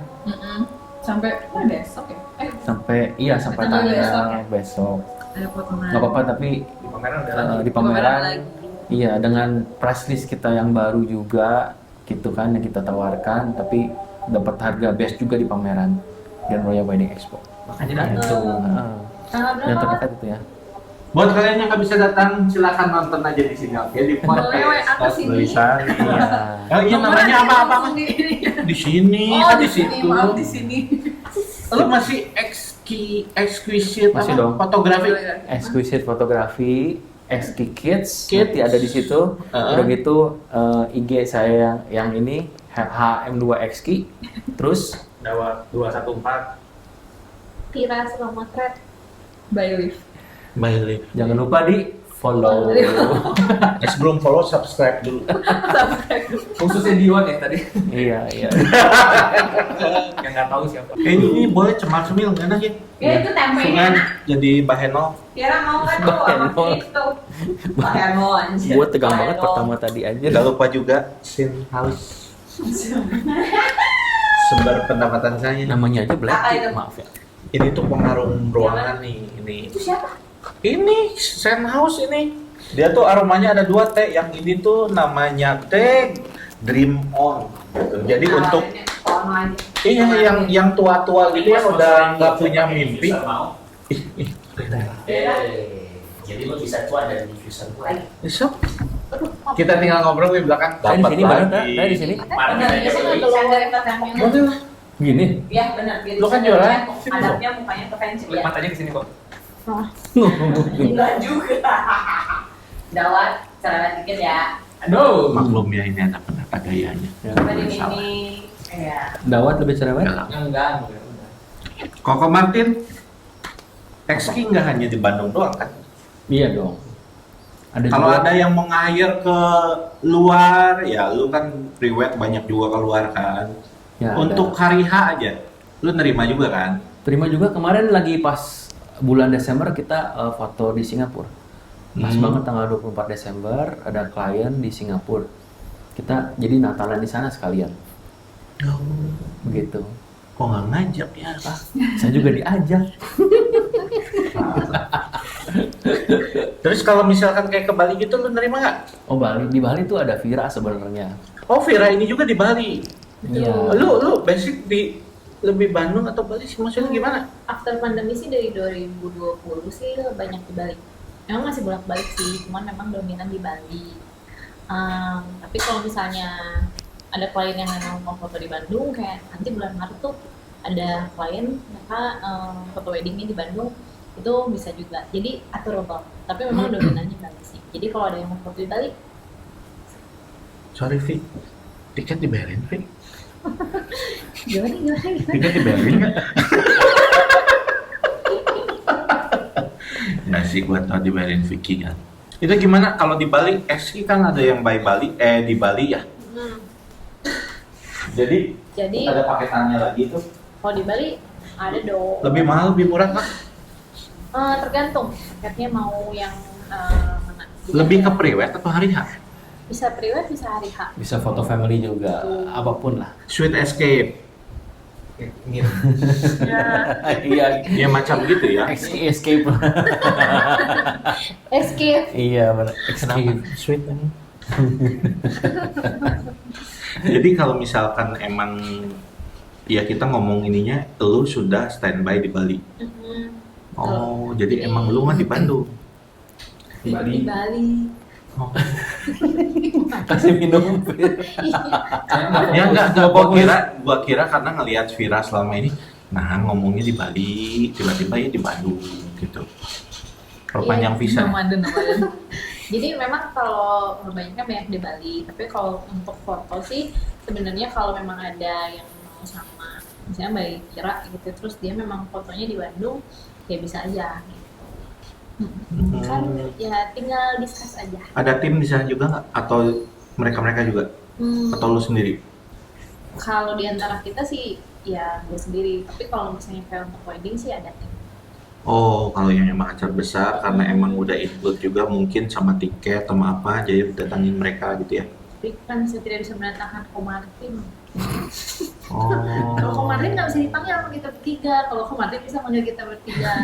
Sampai besok ya? Sampai sampai Sampai tanggal besok ya? besok. Ada potongan. Nggak apa-apa tapi Di pameran udah di Pameran pameran lagi. iya dengan price list kita yang baru juga gitu kan yang kita tawarkan tapi dapat harga best juga di pameran Grand Royal Wedding Expo. makanya Nah, datang. itu tanggal yang berapa? terdekat itu ya. Buat kalian yang nggak bisa datang, silakan nonton aja di sini, oke? Di Boleh WA ke podcast sini. tulisan. Iya. Oh iya, namanya apa? Di sini, Oh, di di sini, situ. maaf di sini. Lu masih exquisite Masih apa? dong. Fotografi. Exquisite Photography, XK Kids, Kids. nanti ada di situ. Udah gitu IG saya yang ini HM2XK. Terus Dawat 214. Tira Selamat By Liv. Baik. jangan lupa di follow. Sebelum follow, subscribe dulu. Khususnya Dion ya tadi. Iya. Yang nggak tahu siapa. Ini boleh cemar cemil nggak ya? Ya itu tempenya Sungan enak. jadi bahenol. Kira mau kan tuh sama itu. Bahenol anjir. Gue tegang banget Bahenol. pertama tadi aja. Jangan lupa juga Sin House. Sumber pendapatan saya. Namanya aja black Apa tea, itu? maaf ya. Ini tuh pengharum ruangan nih. Ini. Itu siapa? Ini Sen House ini. Dia tuh aromanya ada 2 teh. Yang ini tuh namanya teh Dream On. Gitu. Jadi untuk ini kono aja. iya yang tua-tua gitu yang udah nggak punya mimpi. Jadi lo bisa tuh ada diffuser gue lagi. Besok kita tinggal ngobrol di belakang. Saya di sini benar nggak? Saya di sini. Martin aja beli. Dari pertanyaan. Boleh lah. Gini. Iya benar. Lo kan jualan. Adabnya mukanya ke pensil ya. Matanya ke sini kok. Enggak juga. Dawat, celana dikit ya. Aduh. Maklum ya ini ada gayanya. Coba di sini. Iya. Dawat lebih cerewet. Enggak. Koko Martin, Exki nggak hanya di Bandung doang kan? Iya dong. Ada Kalau juga. ada yang mau nge-hire ke luar, ya lu kan priwet banyak juga keluar kan. Ya, Untuk hari H aja, lu nerima juga kan? terima juga kemarin lagi pas bulan Desember kita foto di Singapura. Pas banget tanggal 24 Desember ada klien di Singapura. Kita jadi Natalan di sana sekalian. Begitu. Kok nggak ngajak ya? Saya juga diajak. Terus kalau misalkan kayak ke Bali gitu, lu nerima nggak? Oh Bali, di Bali tuh ada Vira sebenarnya. Oh Vira ini juga di Bali. Iya. Lu basic di lebih Bandung atau Bali sih, maksudnya gimana? After pandemi sih dari 2020 sih banyak di Bali. Memang masih bolak-balik sih, cuman memang dominan di Bali. Tapi kalau misalnya ada klien yang memang mau foto di Bandung, kayak nanti bulan Maret tuh ada klien mereka foto weddingnya di Bandung, itu bisa juga. Jadi aturable. Tapi memang dominannya Bali sih. Jadi kalau ada yang mau foto di Bali, Sorry Vi, tiket dibayarin Vi? gimana? Tiket dibayarin nggak? Nggak sih, gua tau dibayarin Vicky kan. Itu gimana kalau di Bali? Exki kan ada yang by Bali, di Bali ya. Jadi Jadi ada paketannya lagi tuh. kalau di Bali ada dong. Lebih mahal, lebih murah kan? Tergantung paketnya mau yang mana. Jadi Lebih ke ada- priwet atau hari H? bisa priwet, bisa hari H. Bisa foto family juga, apapun lah. Sweet Escape, Mirip. Iya, ya macam gitu ya. escape. Escape. Iya benar. Escape. Sweet ini. Jadi kalau misalkan emang ya kita ngomong ininya, lu sudah standby di Bali. Oh, jadi emang lu mah di Bandung. Di Bali. Di Bali. Oh. Kasih minum. Ya enggak, gua kira karena ngelihat Vira selama ini, nah ngomongnya di Bali, tiba-tiba ya di Bandung gitu. Perpanjang visa. Nomaden. Jadi memang kalau kebanyakan banyak di Bali, tapi kalau untuk foto sih sebenarnya kalau memang ada yang mau sama misalnya Mbak Kira gitu, terus dia memang fotonya di Bandung, ya bisa aja gitu. Kan ya tinggal discuss aja. Ada tim di sana juga nggak? Atau mereka-mereka juga? Atau lu sendiri? Kalau di antara kita sih ya gue sendiri, tapi kalau misalnya kayak untuk wedding sih ada tim. Oh, kalau yang emang acara besar karena emang udah include juga mungkin sama tiket sama apa, jadi datangin mereka gitu ya. Tapi kan saya tidak bisa mendatangkan Komartin. Oh. Kalau Komartin nggak bisa dipanggil sama kita bertiga. Kalau Komartin bisa manggil kita bertiga.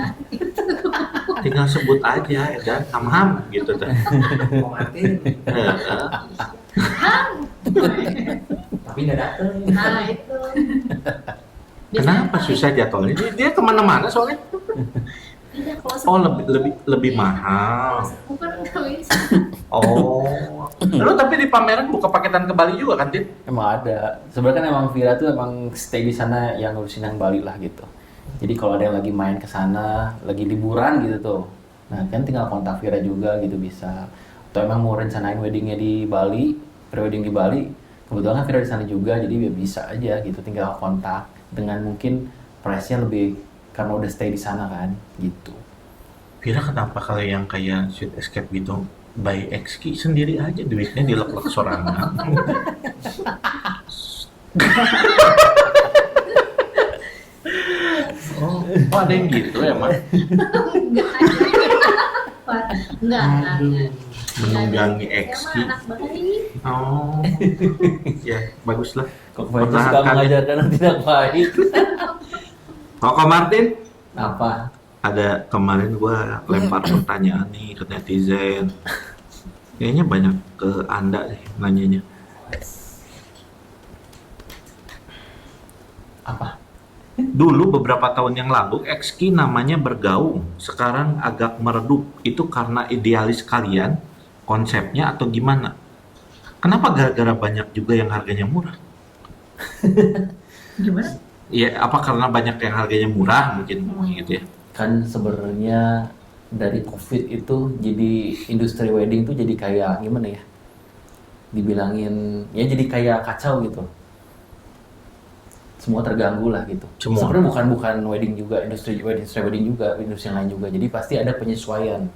Tinggal sebut aja ya kan, Ham gitu dah. Mau Martin. Tapi nggak dateng. Nah itu. Kenapa susah jadwalnya? Dia kemana-mana soalnya. Tidak, kalau Oh, lebih mahal. bukan nggak bisa. Oh. Lu tapi di pameran buka paketan ke Bali juga kan, Tin? Emang ada. Sebenarnya kan emang Vira tuh emang stay di sana yang ngurusin yang Bali lah gitu. Jadi kalau ada yang lagi main ke sana, lagi liburan gitu tuh. Nah, kan tinggal kontak Vira juga gitu bisa. Atau emang mau rencanain weddingnya di Bali, pre-wedding di Bali, kebetulan kan Vira di sana juga, jadi ya bisa aja gitu, tinggal kontak dengan mungkin price-nya lebih karena udah stay di sana kan, gitu. Kira kenapa kalau yang kayak Sweet Escape gitu by Exki sendiri aja duitnya dilek-lek sorangan. Oh, ada yang gitu ya, Mas? Enggak. Menunggangi Saya Exki. mah anak Bali. Oh, ya bagus lah. Kok banyak suka mengajarkan yang tidak baik. Koko Martin, Apa? ada kemarin gua lempar pertanyaan nih ke netizen. Kayaknya banyak ke Anda deh nanyanya. Apa? Dulu beberapa tahun yang lalu XQ namanya bergaung, sekarang agak meredup. Itu karena idealis kalian, konsepnya atau gimana? Kenapa gara-gara banyak juga yang harganya murah? Gimana? Ya, apa karena banyak yang harganya murah mungkin gitu ya? Kan sebenarnya dari COVID itu jadi industri wedding tuh jadi kayak gimana ya? Dibilangin ya jadi kayak kacau gitu. Semua terganggu lah gitu. Semua. Sebenarnya bukan wedding juga, industri wedding juga, industri yang lain juga. Jadi pasti ada penyesuaian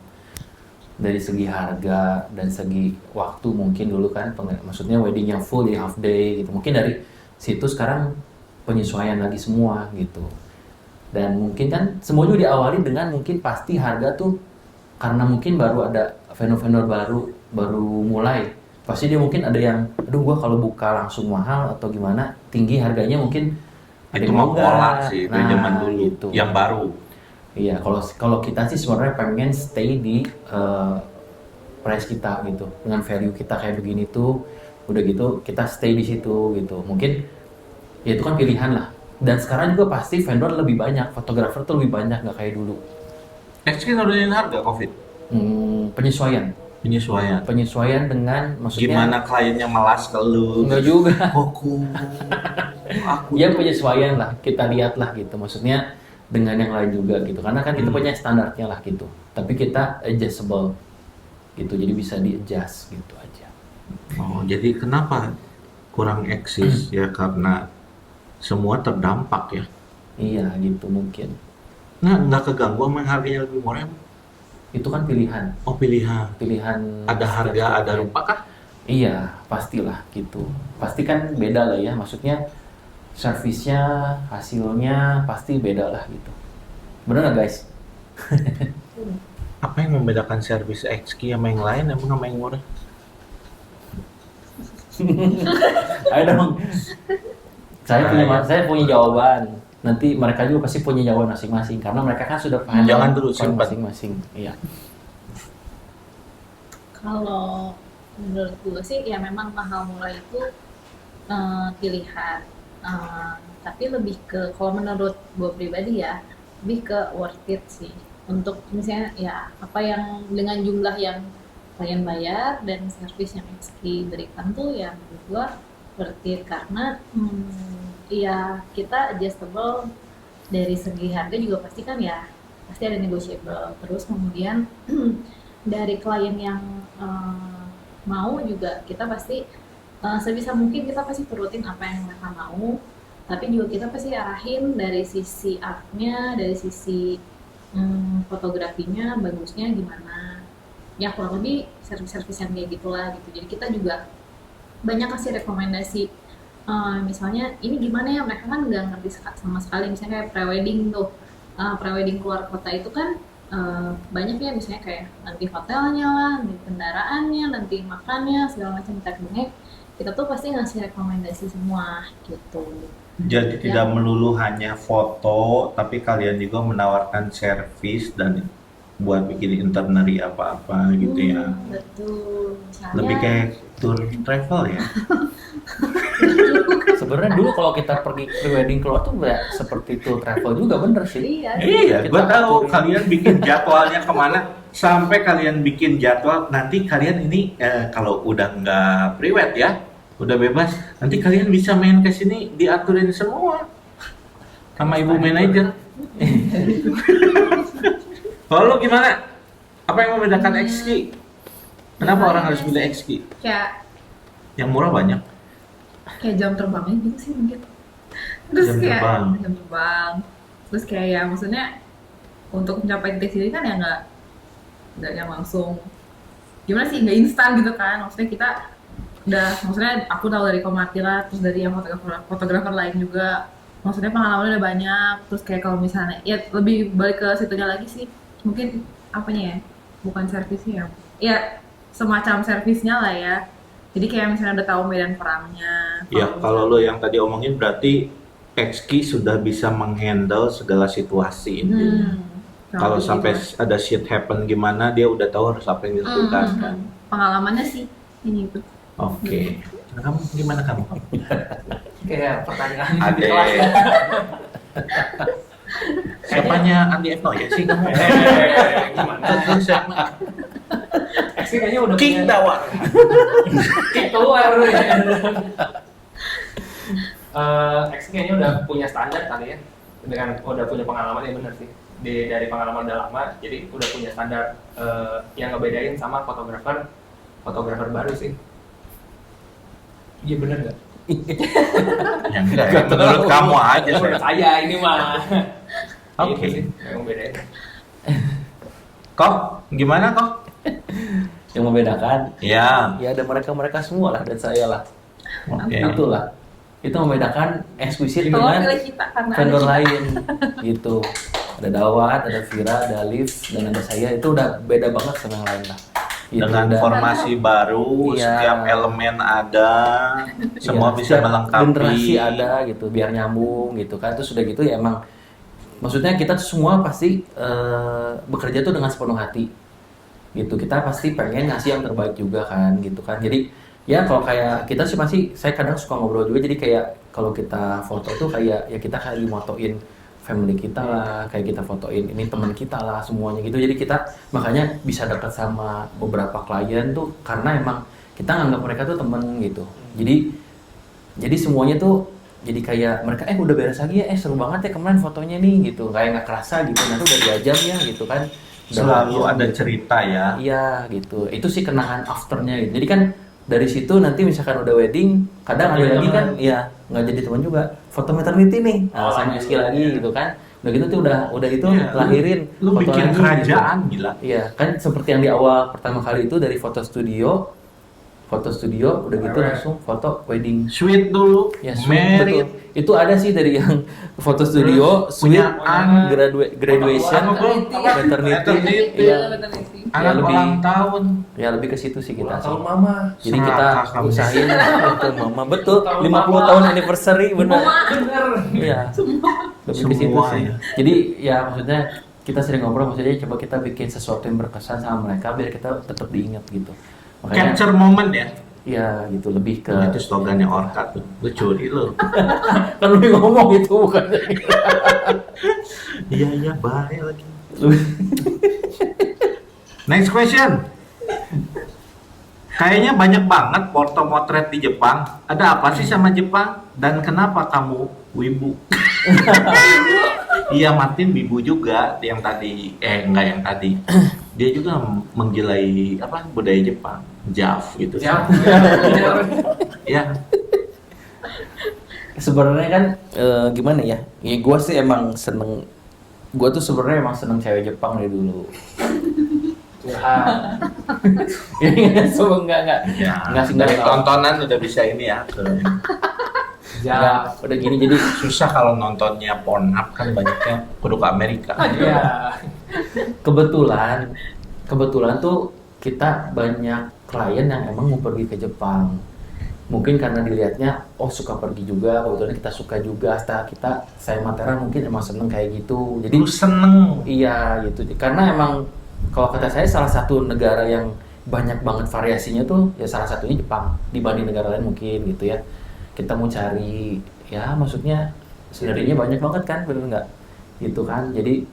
dari segi harga dan segi waktu mungkin dulu kan, maksudnya wedding yang full di half day gitu. Mungkin dari situ sekarang penyesuaian lagi semua gitu. Dan mungkin kan semua juga diawali dengan mungkin pasti harga tuh karena mungkin baru ada vendor-vendor baru mulai. Pasti dia mungkin ada yang, aduh gua kalau buka langsung mahal atau gimana, tinggi harganya mungkin ada Itu yang mau mau nggak. pola sih, itu zaman dulu. Gitu. Yang baru. Iya, kalau kita sih sebenarnya pengen stay di price kita gitu, dengan value kita kayak begini tuh, udah gitu kita stay di situ gitu. Mungkin ya itu kan pilihan lah. Dan sekarang juga pasti vendor lebih banyak, fotografer tuh lebih banyak nggak kayak dulu. XQ nurunin harga COVID. Penyesuaian dengan maksudnya. Gimana kliennya melas ke lu? Enggak juga. Koko. Aku Ya penyesuaian lah, kita lihat lah gitu. Maksudnya dengan yang lain juga gitu. Karena kan kita punya standarnya lah gitu. Tapi kita adjustable gitu. Jadi bisa di-adjust gitu aja. Oh, jadi kenapa kurang eksis ya? Karena semua terdampak ya. Iya gitu mungkin. Nggak keganggu sama yang harganya lebih murah? Itu kan pilihan. Oh, pilihan. Ada harga, setiap ada klien. rupa kah? Iya, pastilah gitu. Pasti kan beda lah ya. Maksudnya servisnya, hasilnya pasti beda lah gitu. Bener nggak guys? Apa yang membedakan servis XQ sama yang lain? Emang sama yang murah? Ayo dong. Saya punya jawaban. Nanti mereka juga pasti punya jawaban masing-masing karena mereka kan sudah paham. Jangan dulu, simpan. masing-masing. Iya. Kalau menurut gue sih ya memang mahal murah itu pilihan. Tapi lebih ke, kalau menurut gue pribadi ya, lebih ke worth it sih. Untuk misalnya ya apa yang dengan jumlah yang klien bayar dan servis yang XQ berikan tuh ya menurut gue worth it karena ya kita adjustable dari segi harga juga pasti kan ya pasti ada negotiable. Terus kemudian dari klien yang mau juga kita pasti sebisa mungkin kita pasti turutin apa yang mereka mau, tapi juga kita pasti arahin dari sisi artnya, dari sisi fotografinya bagusnya gimana ya, kurang lebih servis-servis yang kayak gitulah gitu. Jadi kita juga banyak kasih rekomendasi. Misalnya ini gimana ya, mereka kan nggak ngerti sama sekali, misalnya kayak prewedding tuh, prewedding keluar kota itu kan banyak ya, misalnya kayak nanti hotelnya lah, nanti kendaraannya, nanti makannya, segala macam tekniknya, kita tuh pasti ngasih rekomendasi semua gitu. Jadi tidak melulu hanya foto, tapi kalian juga menawarkan servis dan buat bikin itinerary apa-apa gitu ya. Betul. Misalnya, Lebih kayak tour travel ya. Sebenarnya dulu kalau kita pergi pre-wedding keluar tuh ya seperti itu travel juga bener sih. iya. Iya, Kita gue tahu aturin. kalian bikin jadwalnya kemana. Sampai kalian bikin jadwal, nanti kalian ini kalau udah nggak priwet ya, udah bebas, nanti kalian bisa main ke sini, diaturin semua sama ibu manajer. Kalau lu gimana? Apa yang membedakan XQ? Kenapa orang harus pilih XQ? Kayak Yang murah banyak. jam terbangnya gitu sih mungkin. Terus Jam kayak terbang. jam terbang. Terus kayak ya maksudnya untuk mencapai titik sini kan ya nggak yang langsung gimana sih, nggak instan gitu kan. Maksudnya kita udah, maksudnya aku tahu dari Komartila, terus dari yang fotografer lain juga, maksudnya pengalamannya udah banyak. Terus kayak kalau misalnya ya lebih balik ke situnya lagi sih, mungkin apanya ya, bukan servisnya ya semacam servisnya lah ya. Jadi kayak misalnya udah tahu medan perangnya. Ya, kalau lo yang tadi omongin berarti XQ sudah bisa menghandle segala situasi ini. Kalau sampai ada shit happen gimana, dia udah tahu harus apa yang dilakukan kan. Pengalamannya sih ini itu. Oke. Nah, kamu gimana kamu? Kayak pertanyaan di Ade. kelas. Siapanya Andi Eno ya sih kamu? Gimana? Terus siapa? XQ kayaknya udah King punya Dawar. King keluar. XQ kayaknya udah punya standar kali ya, dengan udah punya pengalaman ya benar sih. Dari pengalaman udah lama, jadi udah punya standar yang ngebedain sama fotografer baru sih. Iya benar nggak? Ya enggak ya, menurut kamu aja Menurut saya ini mah. Oke. Gitu sih, yang ngebedain. Kok gimana kok? Yang membedakan, Ya, ya ada mereka semua lah dan saya lah. oke. Itulah. Itu membedakan Exquisite Tolong dengan pilih kita karena vendor ada kita. lain gitu. Ada Dawat, ada Vira, ada Liv, dan ada saya. Itu udah beda banget sama yang lain lah. Gitu, Dengan dan- formasi baru, Iya. setiap elemen ada, semua Iya, bisa setiap melengkapi. generasi ada gitu, biar nyambung gitu kan. Terus udah gitu ya emang, maksudnya kita tuh semua pasti bekerja tuh dengan sepenuh hati gitu. Kita pasti pengen ngasih yang terbaik juga kan gitu kan. Jadi ya kalau kayak kita sih pasti, saya kadang suka ngobrol juga, jadi kayak kalau kita foto tuh kayak ya kita kayak motoin family kita lah, kayak kita fotoin ini teman kita lah semuanya gitu. Jadi kita makanya bisa dekat sama beberapa klien tuh karena emang kita nganggap mereka tuh temen gitu. Jadi semuanya tuh jadi kayak mereka udah beres lagi ya, seru banget ya kemarin fotonya nih gitu, kayak nggak kerasa gitu, nanti udah 2 jam ya gitu kan. Udah Selalu jam ada gitu. cerita ya. Iya gitu, itu sih kenangan afternya gitu. Jadi kan dari situ nanti misalkan udah wedding, kadang ada lagi kan, ya nggak jadi teman juga, foto maternity nih, nah, sama Eski lagi gitu kan. Udah gitu tuh udah itu Iya, lahirin Lu foto bikin lagi, kerajaan gitu. gila. Iya kan seperti yang di awal pertama kali itu dari foto studio, udah gitu langsung foto wedding. Sweet dulu, Ya, sweet, betul. married, Itu ada sih dari yang foto studio, sweet, punya anak, graduation, maternity, Maternity. iya. anak lebih- ulang tahun. Ya lebih ke situ sih kita. Ulang sih. tahun mama. Jadi kita Serakah kamu. usahain betul mama, betul Tahun 50 mama. tahun anniversary benar. Bener. Iya. Lebih ke situ Semua sih. ya. Jadi ya maksudnya kita sering ngobrol, maksudnya coba kita bikin sesuatu yang berkesan sama mereka biar kita tetap diingat gitu. Makanya Capture moment ya. ya gitu lebih ke Itu slogannya Orkat tuh. Lu curi lu. kan lu yang ngomong itu bukan. Iya bahaya lagi. Next question. Kayaknya banyak banget foto motret di Jepang. Ada apa sih sama Jepang? Dan kenapa kamu wibu? Iya, Martin wibu juga yang tadi. Enggak yang tadi. Dia juga menggilai apa budaya Jepang, JAV gitu. Siap. Ya, Sebenarnya kan gimana ya? Ya gue sih emang seneng. Gue tuh sebenarnya emang seneng cewek Jepang dari dulu. Ini enggak. ya. Nggak sih, Dari nggak. tontonan udah bisa ini ya. Ya, udah gini jadi Susah kalau nontonnya Pornhub kan banyaknya kudu ke Amerika. Iya. kebetulan tuh kita banyak klien yang emang mau pergi ke Jepang. Mungkin karena dilihatnya suka pergi juga, kebetulan kita suka juga. Saya Matera mungkin emang seneng kayak gitu. Jadi Lu seneng. iya gitu. Karena emang kalau kata saya salah satu negara yang banyak banget variasinya tuh ya salah satunya Jepang dibanding negara lain mungkin gitu ya. Kita mau cari ya maksudnya sebenarnya banyak banget kan, bener nggak? Gitu kan. Jadi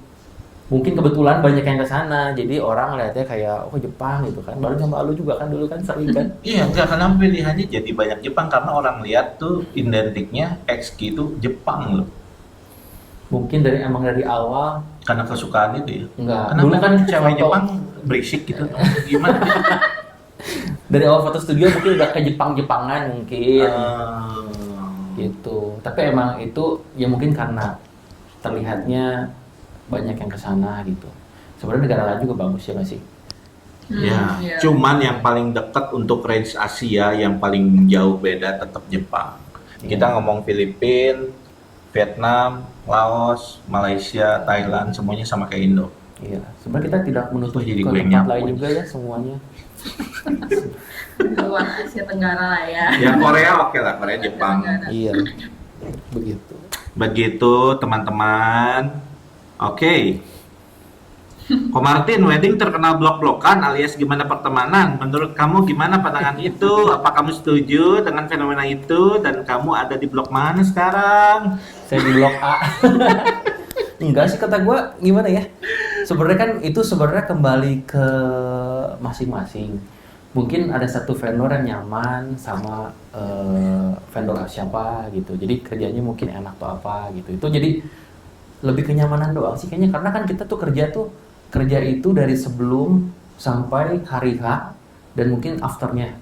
mungkin kebetulan banyak yang ke sana. Jadi orang lihatnya kayak Jepang gitu kan. Baru sama lu juga kan dulu kan sering kan. Iya, enggak, karena pilihannya jadi banyak Jepang karena orang lihat tuh identiknya XQ itu Jepang loh. Mungkin emang dari awal Karena kesukaan itu ya. enggak. Kenapa Dulu kan cewek foto- Jepang berisik gitu? Gimana? dari awal foto studio mungkin udah ke Jepang-Jepangan mungkin. Gitu. Tapi emang itu ya mungkin karena terlihatnya banyak yang kesana gitu. Sebenarnya negara lain juga bagus ya nggak sih? Ya, Iya. cuman yang paling dekat untuk range Asia yang paling jauh beda tetap Jepang. Kita ngomong Filipina, Vietnam, Laos, Malaysia, Thailand, semuanya sama kayak Indo. Iya. Sebenarnya kita tidak menutup Jadi ke gue tempat nyapu. lain juga ya semuanya. Di luar Asia Tenggara lah ya. Ya Korea oke lah, Korea, Jepang. Iya. Begitu. Begitu teman-teman. Oke. Ko Martin, wedding terkenal blok-blokan alias gimana pertemanan? Menurut kamu gimana pandangan itu? Apa kamu setuju dengan fenomena itu? Dan kamu ada di blok mana sekarang? Saya di blok A. Enggak sih, kata gue gimana ya? Sebenarnya kan itu sebenarnya kembali ke masing-masing. Mungkin ada satu vendor yang nyaman sama vendor siapa gitu. Jadi kerjanya mungkin enak atau apa gitu. Itu jadi lebih kenyamanan doang sih kayaknya, karena kan kita tuh kerja itu dari sebelum sampai hari H dan mungkin afternya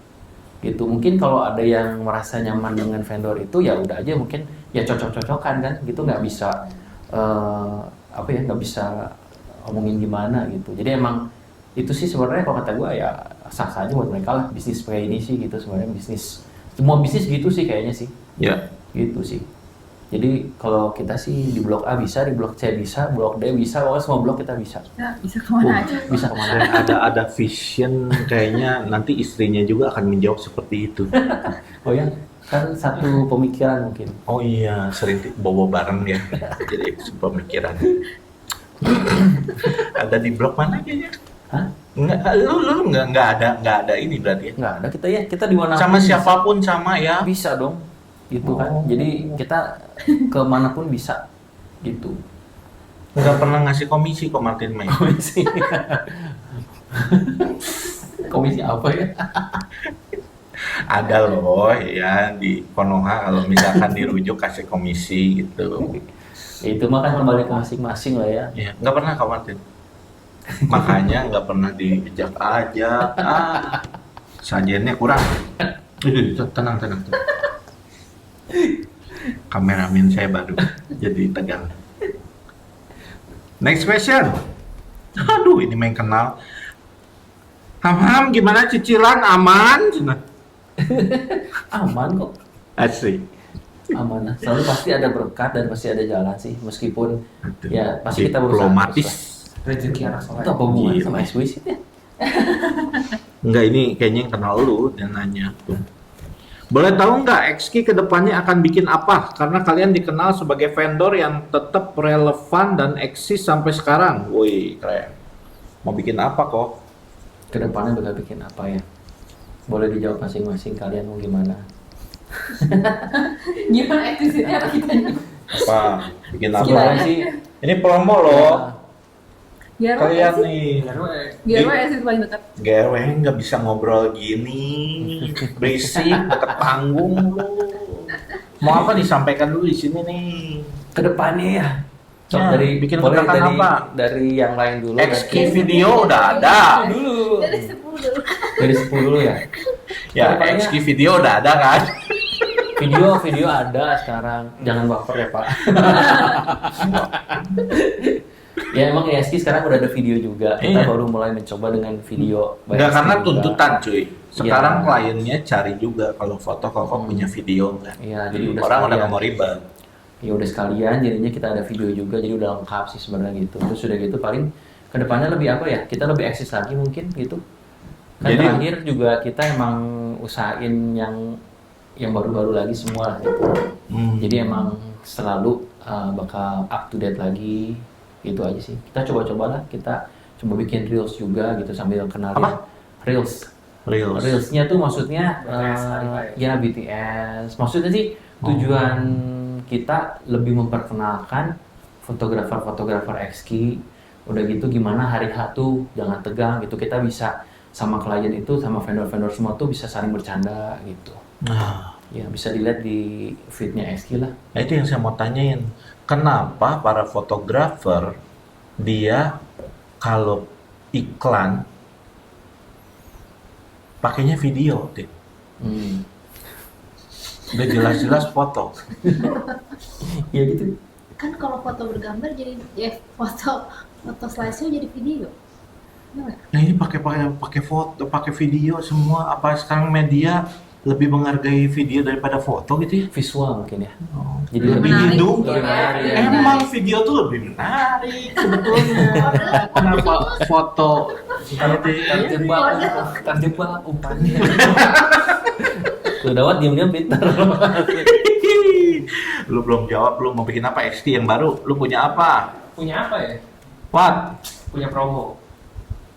gitu. Mungkin kalau ada yang merasa nyaman dengan vendor itu ya udah aja, mungkin ya cocok-cocokan kan gitu, nggak bisa nggak bisa ngomongin gimana gitu. Jadi emang itu sih sebenarnya kalau kata gue ya sah saja buat mereka lah, bisnis kayak ini sih gitu. Sebenarnya bisnis, semua bisnis gitu sih kayaknya sih. Ya. Gitu sih. Jadi kalau kita sih di blok A bisa, di blok C bisa, blok D bisa, pokoknya semua blok kita bisa. Ya, bisa kemana aja. Bisa kemana Dan aja. ada vision kayaknya nanti istrinya juga akan menjawab seperti itu. Oh ya, kan satu pemikiran mungkin. Oh iya, sering bobo bareng ya. Jadi pemikiran. Ada di blok mana kayaknya? Hah? Lu nggak ada ini berarti ya? Nggak ada kita di mana Sama pun siapapun sama ya? bisa dong, gitu kan. Jadi kita kemanapun bisa, gitu. Nggak pernah ngasih komisi kok Martin May. Komisi apa ya? Ada loh ya di Konoha kalau misalkan dirujuk kasih komisi gitu. Ya, itu mah kan kembali ke masing-masing lah ya. Ya, nggak pernah kok Martin. Makanya nggak pernah diajak-ajak. Sajiannya kurang. Tenang. Kameramen saya baru jadi tegang. Next question. Aduh, ini main kenal. Ham, gimana cicilan aman? Aman kok. Asik. Aman lah. Selalu pasti ada berkat dan pasti ada jalan sih, meskipun ya pasti kita berusaha. Diplomatis. Rezeki anak Itu soleh. apa hubungannya Gila. sama eksplisit ya? Enggak, ini kayaknya yang kenal lu dan nanya tuh. Boleh tahu nggak XQ kedepannya akan bikin apa? Karena kalian dikenal sebagai vendor yang tetap relevan dan eksis sampai sekarang. Wih, keren. Mau bikin apa kok? Kedepannya bakal bikin apa ya? Boleh dijawab masing-masing, kalian mau gimana? Gimana eksisnya apa kitanya? Apa? Bikin apa? Sebenarnya sih Ini promo loh. Biar Kalian eksis. nih. Biar lo eksis paling dekat. Gewe nggak bisa ngobrol gini, berisik deket panggung lu. Mau apa disampaikan dulu di sini nih? kedepannya ya. Sok Ya, dari bikin boleh gerakan dari apa? dari yang lain dulu. XQ berarti. video udah ada. Dulu. Dari 10. Dari 10 dulu ya. Ya, Kedepannya- XQ video udah ada kan? Video ada sekarang. Jangan baper ya, Pak. Ya emang ESG sekarang udah ada video juga. Kita Iya. baru mulai mencoba dengan video. by Enggak, ESG karena juga. tuntutan cuy. Sekarang Iya. kliennya cari juga kalau foto kok punya video enggak. Iya, jadi udah Orang udah sekalian. nggak mau ribet. Ya udah sekalian, jadinya kita ada video juga, jadi udah lengkap sih sebenarnya gitu. Terus udah gitu paling kedepannya lebih apa ya? Kita lebih eksis lagi mungkin gitu. Kan Jadi- terakhir juga kita emang usahain yang baru-baru lagi semua lah gitu. Jadi emang selalu bakal up to date lagi gitu aja sih. Kita coba-cobalah, kita coba bikin reels juga gitu sambil kenalin. Apa? Reels. Reels. Reelsnya tuh maksudnya BTS tadi, Pak, ya BTS. Maksudnya sih tujuan kita lebih memperkenalkan fotografer-fotografer XQ. Udah gitu gimana hari H tuh jangan tegang gitu. Kita bisa sama klien itu sama vendor-vendor semua tuh bisa saling bercanda gitu. Nah, Ya bisa dilihat di feednya XQ lah. nah itu yang saya mau tanyain. Kenapa para fotografer dia kalau iklan pakainya video, Dik? Hmm. Udah jelas-jelas foto. Ya gitu. Kan kalau foto bergambar jadi foto slideshow jadi video. Iya nggak? Nah ini pakai foto, pakai video semua. Apa sekarang media lebih menghargai video daripada foto gitu ya? Visual mungkin ya. Jadi Lebih menarik. hidup. Lebih menarik. Emang video tuh lebih menarik sebetulnya. Kenapa foto? Terjebak umpannya. Tuh Dawat diam-diam pintar. Lu belum jawab, lu mau bikin apa XT yang baru? Lu punya apa? Punya apa ya? What? punya promo.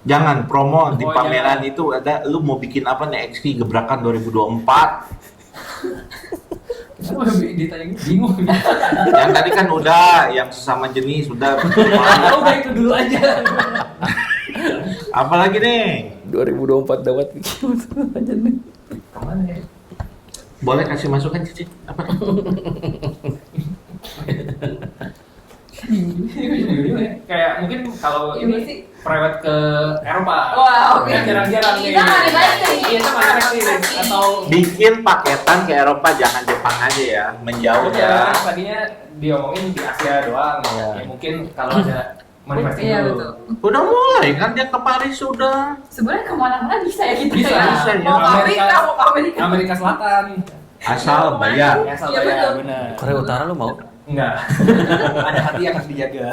Jangan promo di Oh, pameran itu ada, lu mau bikin apa nih XP Gebrakan 2024? Kenapa ditanya bingung? Yang tadi kan udah, yang sesama jenis udah. Udah itu dulu aja. Apalagi nih? 2024 dapat bikin aja nih. Kemana ya? Boleh kasih masukan Cici? Apa? Kayak mungkin kalau Gimana ini sih? private ke Eropa. Wah, oke. Yang jarang-jarang nih. Kita nggak dibayar nih. Iya, kita nggak dibayar nih. Atau Bikin paketan ke Eropa, jangan Jepang aja ya, menjauh ya, ya. tadinya diomongin di Asia doang. Iya. Ya mungkin kalau ada manifesting Iya dulu. betul. Udah mulai kan dia ke Paris sudah. Sebenarnya kemana-mana bisa ya kita Bisa, ya. bisa ya. Mau ke Amerika, mau ke Amerika. Amerika Selatan. Asal bayar. Ya, asal Iya, bayar, betul. benar. Korea Utara lu mau? Enggak. Ada hati yang harus dijaga.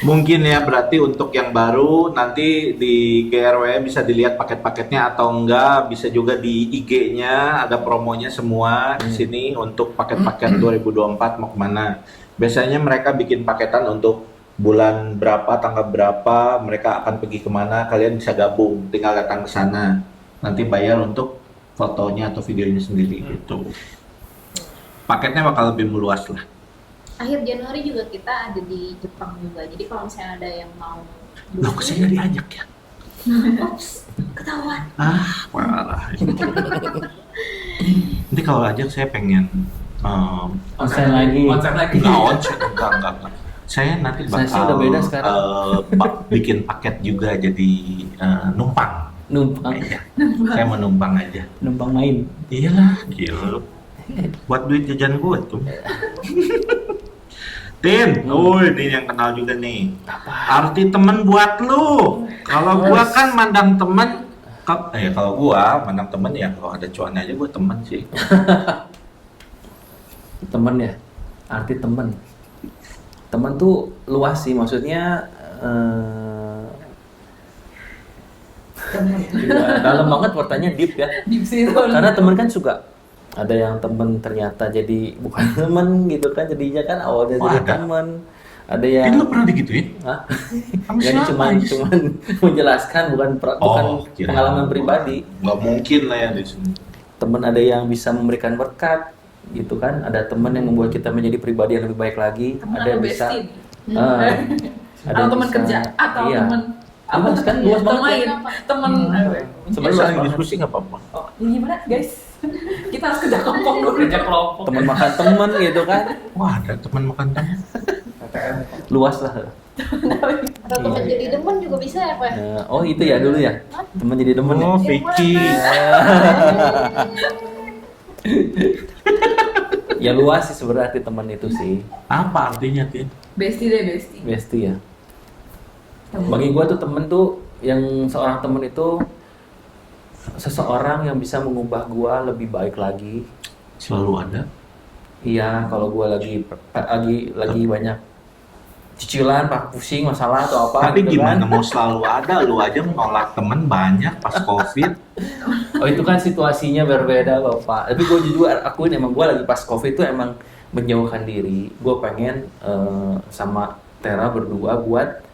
Mungkin ya, berarti untuk yang baru nanti di GRW bisa dilihat paket-paketnya atau enggak, bisa juga di IG-nya ada promonya semua di sini untuk paket-paket 2024 mau kemana. Biasanya mereka bikin paketan untuk bulan berapa, tanggal berapa, mereka akan pergi kemana, kalian bisa gabung, tinggal datang ke sana. Nanti bayar untuk fotonya atau videonya sendiri gitu. Paketnya bakal lebih meluas lah. Akhir Januari juga kita ada di Jepang juga. Jadi kalau misalnya ada yang mau Loh, kok saya nggak diajak ya? Ops, ketahuan. Ah, parah. Nanti kalau ajak saya pengen Onsen lagi. Konsep lagi. nggak onsen, enggak. Saya nanti Saya sih bakal udah beda sekarang. bikin paket juga jadi numpang. Numpang. Iya. Saya mau numpang aja. Numpang main. Iyalah, gila. Buat duit jajan gue tuh. Tin, ini yang kenal juga nih. Arti temen buat lu. Kalau gua kan mandang temen, kalau gua mandang temen ya kalau ada cuannya aja gua temen sih. Temen ya, arti temen. Temen tuh luas sih, maksudnya dalam banget pertanyaan deep ya. Di situ. Karena temen kan suka ada yang temen ternyata jadi bukan temen gitu kan, jadinya kan awalnya Oh, jadi ada. temen. Ada yang Tin, lu pernah digituin? Hah? Sama Ya, ini siapa, cuman Is? menjelaskan bukan bukan kirain. pengalaman pribadi. Nggak mungkin lah ya di sini. Temen ada yang bisa memberikan berkat gitu kan, ada temen yang membuat kita menjadi pribadi yang lebih baik lagi, Temen ada atau yang bisa bestie? ada Atau yang teman bisa- kerja atau iya. teman Luas kan, luas banget teman ya. teman Sebenarnya Bisa luas banget. diskusi nggak apa-apa. oh, ya gimana guys kita harus kerja kelompok dulu Kerja kelompok. Temen makan temen gitu kan, Wah, ada teman makan teman. luas lah. Atau teman Iya. jadi demen juga bisa ya, Pak? Oh itu ya dulu ya, temen jadi demen ya. Oh, Vicky. Ya luas sih sebenarnya arti temen itu sih, Apa artinya, Tin? bestie deh bestie bestie ya. Bagi gua tuh temen tuh, yang seorang temen itu seseorang yang bisa mengubah gua lebih baik lagi. Selalu ada. Iya, kalau gua lagi banyak cicilan, pak pusing masalah atau apa. Tapi gitu gimana kan. mau selalu ada, lu aja nolak temen banyak pas COVID. Oh itu kan situasinya berbeda bapak. Tapi gue jujur akuin emang gue lagi pas covid itu emang menjauhkan diri. Gue pengen sama Tera berdua buat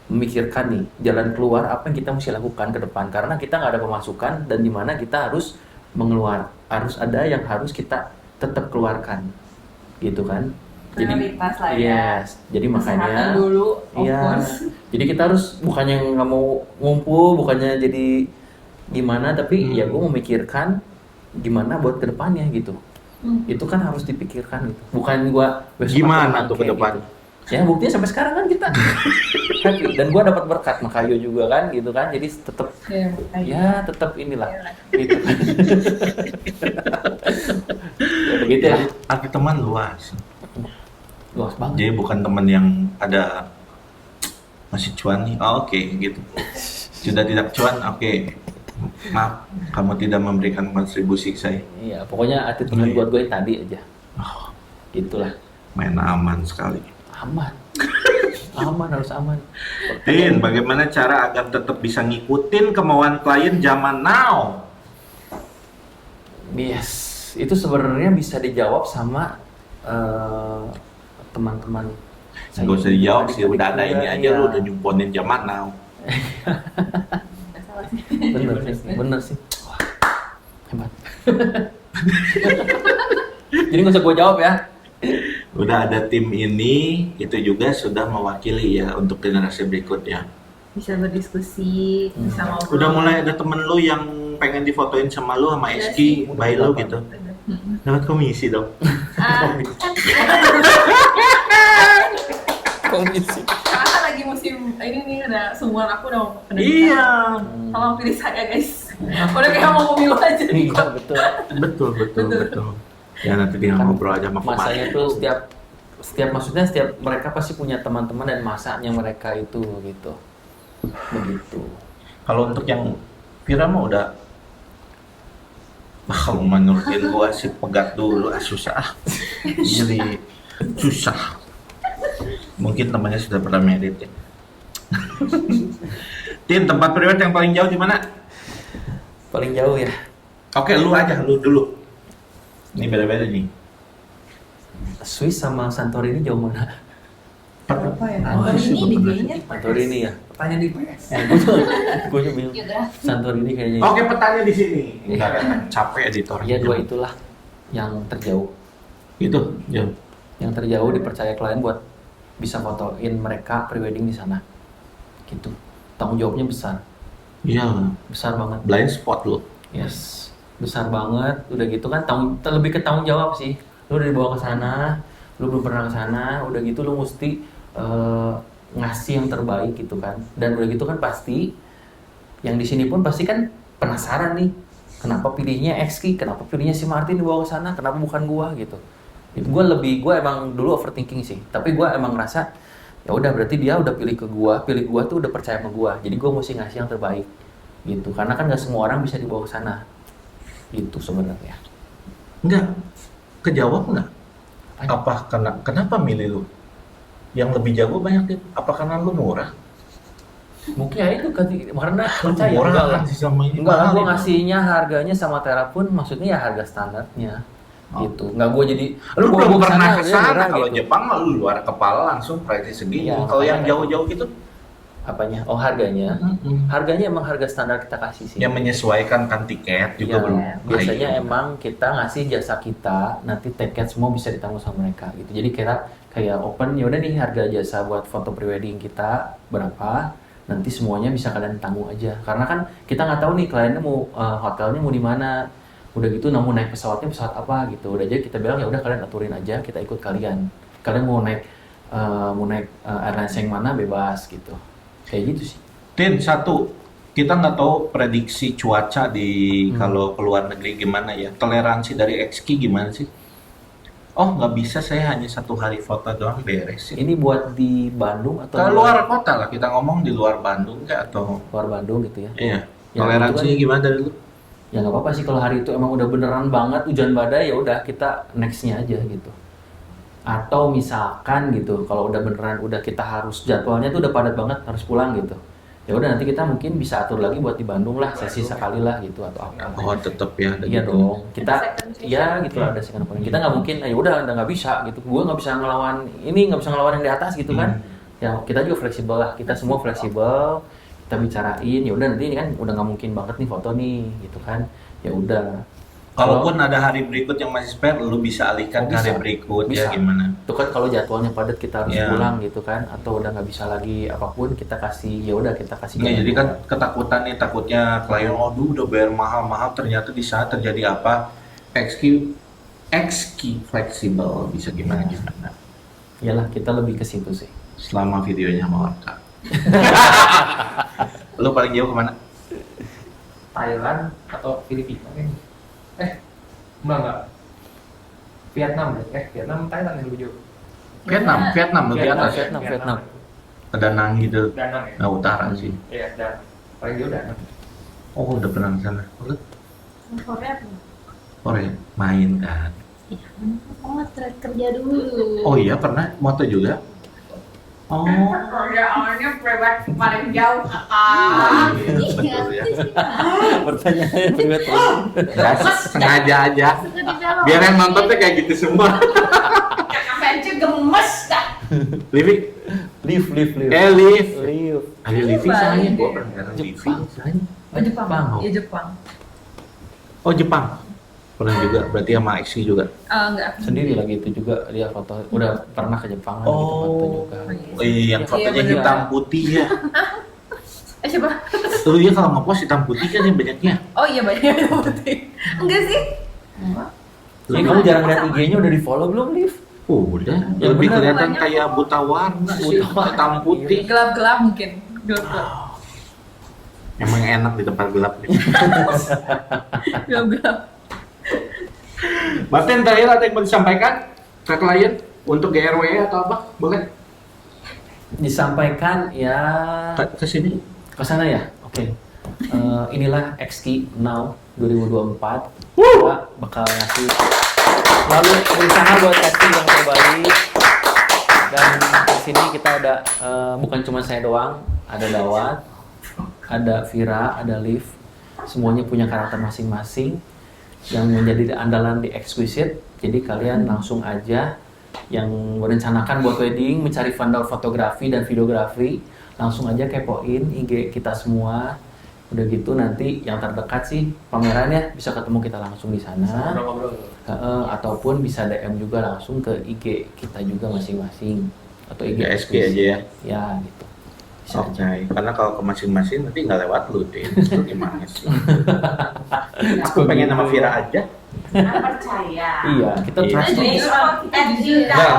memikirkan nih jalan keluar apa yang kita mesti lakukan ke depan, karena kita nggak ada pemasukan dan dimana kita harus harus ada yang harus kita tetap keluarkan gitu kan. prioritas lah ya Yes, jadi makanya kesehatan dulu of iya. course Jadi kita harus bukannya nggak mau ngumpul, bukannya jadi gimana, tapi ya gue memikirkan gimana buat kedepannya gitu. Itu kan harus dipikirkan gitu. Bukan gue Gimana tuh ke depan? Gitu. Ya buktinya sampai sekarang kan kita happy, dan gue dapat berkat Makayo juga kan gitu kan. Jadi tetap ya tetap inilah gitu kan. Ya, begitu ya. Arti teman luas. Luas banget. Jadi bukan teman yang ada masih cuan nih. Oh, oke, gitu. Sudah tidak cuan, oke. Maaf, kamu tidak memberikan kontribusi ke saya. Iya, pokoknya arti teman buat gue yang tadi aja. Oh, Gitulah. main aman sekali. Aman. Aman, harus aman. Tin, bagaimana cara agar tetap bisa ngikutin kemauan klien zaman now? Yes, itu sebenarnya bisa dijawab sama teman-teman Nggak usah dijawab sih, udah ada ini aja Iya. lu udah nyumponin zaman now. Nggak salah sih. Bener sih. Wah, hebat. Jadi nggak usah gue jawab ya. Udah ada tim ini, itu juga sudah mewakili ya untuk generasi berikutnya. Bisa berdiskusi, bisa ngobrol. Udah mulai ada temen lu yang pengen difotoin sama lu sama Udah Eski, sih, by udah lu dapat. gitu. Mm-mm. Dapat komisi dong. Kan Komisi. Karena kan lagi musim ini nih, udah semua aku udah Iya. Tolong pilih saya guys. Udah kayak mau pemilu aja nih. Iya betul. Betul. Ya nanti tinggal Kan ngobrol aja sama Masanya pemain. tuh setiap mereka pasti punya teman-teman dan masanya mereka itu gitu. Begitu. Kalau untuk yang Vira mah udah kalau menurutin gua sih pegat dulu susah. Jadi susah. Mungkin temannya sudah pernah merit ya. Tin, tempat priwet yang paling jauh di mana? Paling jauh ya. Oke, lu aja, lu dulu. Ini beda-beda nih. Swiss sama Santorini jauh mana? Apa ya? Oh, Ini sih, di bener. kayaknya. Santorini ya. Pertanyaan di PS. Gue juga bingung. geografi. Santorini kayaknya. Oke, petanya di sini. Enggak kan capek editor. Iya dua itulah yang terjauh. Itu, jauh. Yang terjauh dipercaya klien buat bisa fotoin mereka prewedding di sana. Gitu. Tanggung jawabnya besar. Iya, Besar banget. blind spot lu. Yes. Besar banget. Udah gitu kan lebih ke tanggung jawab sih. Lu udah dibawa ke sana, lu belum pernah ke sana, udah gitu lu mesti ngasih yang terbaik gitu kan. Dan udah gitu kan pasti yang di sini pun pasti kan penasaran nih. Kenapa pilihnya Exki? Kenapa pilihnya si Martin dibawa ke sana? Kenapa bukan gua gitu? Itu gue emang dulu overthinking sih. Tapi gue emang ngerasa ya udah berarti dia udah pilih gua tuh udah percaya sama gua. Jadi gua mesti ngasih yang terbaik gitu. Karena kan nggak semua orang bisa dibawa ke sana. Itu sebenarnya. Enggak. Kejawab enggak? Apa kenapa milih lu? Yang lebih jago banyak dia. Apa karena lu murah? Mungkin ya itu karena percaya murah enggak lah. kan sih sama ini. Enggak lah, mahal gue itu. ngasihnya harganya sama Tera pun maksudnya ya harga standarnya gitu. Nggak gue jadi Lu gua belum kesana, pernah udah kesana. murah Kalau gitu. Jepang mah lu luar kepala langsung price segini. Iya, Kalau yang makanya. jauh-jauh gitu, Apanya? Oh harganya. Harganya emang harga standar kita kasih sih. yang menyesuaikan kan tiket juga Ya, belum. biasanya Baik. emang kita ngasih jasa kita, nanti tiket semua bisa ditanggung sama mereka gitu. Jadi kayak open, ya udah nih harga jasa buat foto prewedding kita berapa, nanti semuanya bisa kalian tanggung aja. Karena kan kita nggak tahu nih kliennya mau hotelnya mau di mana, udah gitu mau naik pesawatnya pesawat apa gitu. Udah aja kita bilang ya udah kalian aturin aja, kita ikut kalian. Kalian mau naik airlines yang mana bebas gitu. Kayak gitu sih. Tin, satu, kita nggak tahu prediksi cuaca di kalau ke luar negeri gimana ya. Toleransi dari XK gimana sih? Oh, nggak bisa, saya hanya 1 hari foto doang beres. Ini buat di Bandung atau Ke di luar kota lah, kita ngomong di luar Bandung nggak atau? luar Bandung gitu ya? Iya. Ya, Toleransinya itu gimana dari lu? Ya nggak apa-apa sih kalau hari itu emang udah beneran banget hujan badai, ya udah kita nextnya aja gitu. Atau misalkan gitu kalau udah beneran udah kita harus jadwalnya tuh udah padat banget harus pulang gitu, ya udah nanti kita mungkin bisa atur lagi buat di Bandung lah, sesi sekali lah gitu atau apa. Oh, tetap ya. ada Iya gitu. dong, kita second session. ya gitu lah, ada second opinion. Kita nggak mungkin ya udah nggak bisa gitu, gue nggak bisa ngelawan ini, nggak bisa ngelawan yang di atas gitu kan. Ya kita juga fleksibel lah, kita semua fleksibel, kita bicarain ya udah nanti ini kan udah nggak mungkin banget nih foto nih gitu kan, ya udah. Kalaupun ada hari berikut yang masih spare, lu bisa alihkan Oh, ke hari bisa. berikut Bisa. ya gimana? Itu kan kalau jadwalnya padat kita harus Iya. pulang gitu kan, atau udah nggak bisa lagi apapun kita kasih, ya udah kita kasih. Nggak, jalan jadi kan keluar. ketakutan nih, takutnya klien, aduh udah bayar mahal-mahal, ternyata di sana terjadi apa? XQ fleksibel, bisa gimana-gimana. Iyalah kita lebih ke situ sih. Selama videonya mau rekam. Lu paling jauh kemana? Thailand atau Filipina kan? Enggak. Vietnam deh. Vietnam, Thailand yang lebih jauh. Vietnam lebih atas. Vietnam. Ke Danang gitu. Danang ya. Nah, utara sih. Iya, Danang. Paling jauh Danang. Oh, udah pernah ke sana. Lu Korea tuh. Korea main kan? Iya, kamu kerja dulu. Oh iya, pernah moto juga. Oh, Kerjaannya private paling jauh oh iya, Iya, betul ya. Pertanyaannya pribadi. Ya, sengaja aja. Suka di dalam. Biar yang nonton tuh kayak gitu semua. Kakak Fenci gemes dah. Livi? Live. Liv. Live. Ada Livi Bali saya, deh. gua pernah Livi. Jepang, say. Oh Jepang. Oh. Iya Jepang. Oh Jepang. Pernah juga, berarti sama Exi juga. Enggak. Sendiri lagi itu juga dia foto, udah pernah ke Jepang gitu foto juga. Oh iya, yang fotonya bener. hitam putih ya. Siapa? Lu ya kalau ngepost hitam putih kan yang banyaknya. Oh iya banyak yang putih. Enggak sih. Jadi kamu jarang lihat IG-nya, udah di follow belum, Liv? Udah, Yang lebih bener kelihatan banyak. kayak buta warna sih, Buta warna. hitam putih. Gelap-gelap mungkin. Gelap-gelap. Emang enak di tempat gelap nih. Gelap-gelap. Martin, terakhir ada yang mau disampaikan ke klien untuk GRW atau apa? Boleh? Disampaikan ya Ke sini. ke sana ya. Oke. Inilah XK Now 2024. Kita bakal ngasih lalu berusaha buat casting yang terbaik. Dan di sini kita ada bukan cuma saya doang, ada Dawat, ada Vira, ada Liv. Semuanya punya karakter masing-masing yang menjadi andalan di Exquisite. Jadi kalian langsung aja yang merencanakan buat wedding, mencari vendor fotografi dan videografi, langsung aja kepoin IG kita semua. Udah gitu nanti yang terdekat sih pameran ya, bisa ketemu kita langsung di sana. Ngobrol-ngobrol. Ataupun bisa DM juga langsung ke IG kita juga masing-masing atau IG GSG Exquisite. aja ya. Ya gitu. Bisa Oke, aja. karena kalau ke masing-masing nanti nggak lewat lu, Din. Itu gimana sih? Aku pengen nama Vira aja. percaya. Iya, kita Iya. trust. Nah,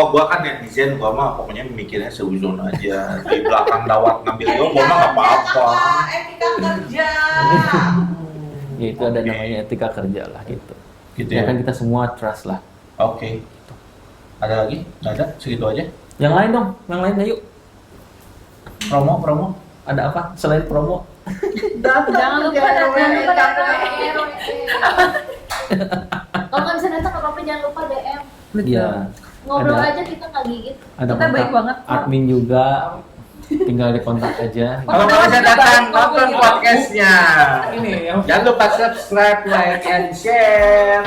gua kan netizen, gua mah pokoknya mikirnya seuzon aja. Di belakang Dawat ngambil gua mah nggak apa-apa. Etika kerja. Ya itu ada Oke. namanya etika kerja lah gitu. Gitu Ya ya. kan kita semua trust lah. Oke. Ada lagi? Nggak ada? Segitu aja. Yang lain dong, yang lain ayo. Promo. Ada apa selain promo? Jangan lupa datang ke Kalau nggak bisa datang nggak apa-apa, jangan lupa DM. Iya. Ngobrol Ada- aja, kita nggak gigit. Ada Kita baik kontak banget kok. admin juga. Tinggal di kontak aja. Kalau mau bisa datang nonton podcastnya. Ini yang Jangan lupa subscribe, like, and share.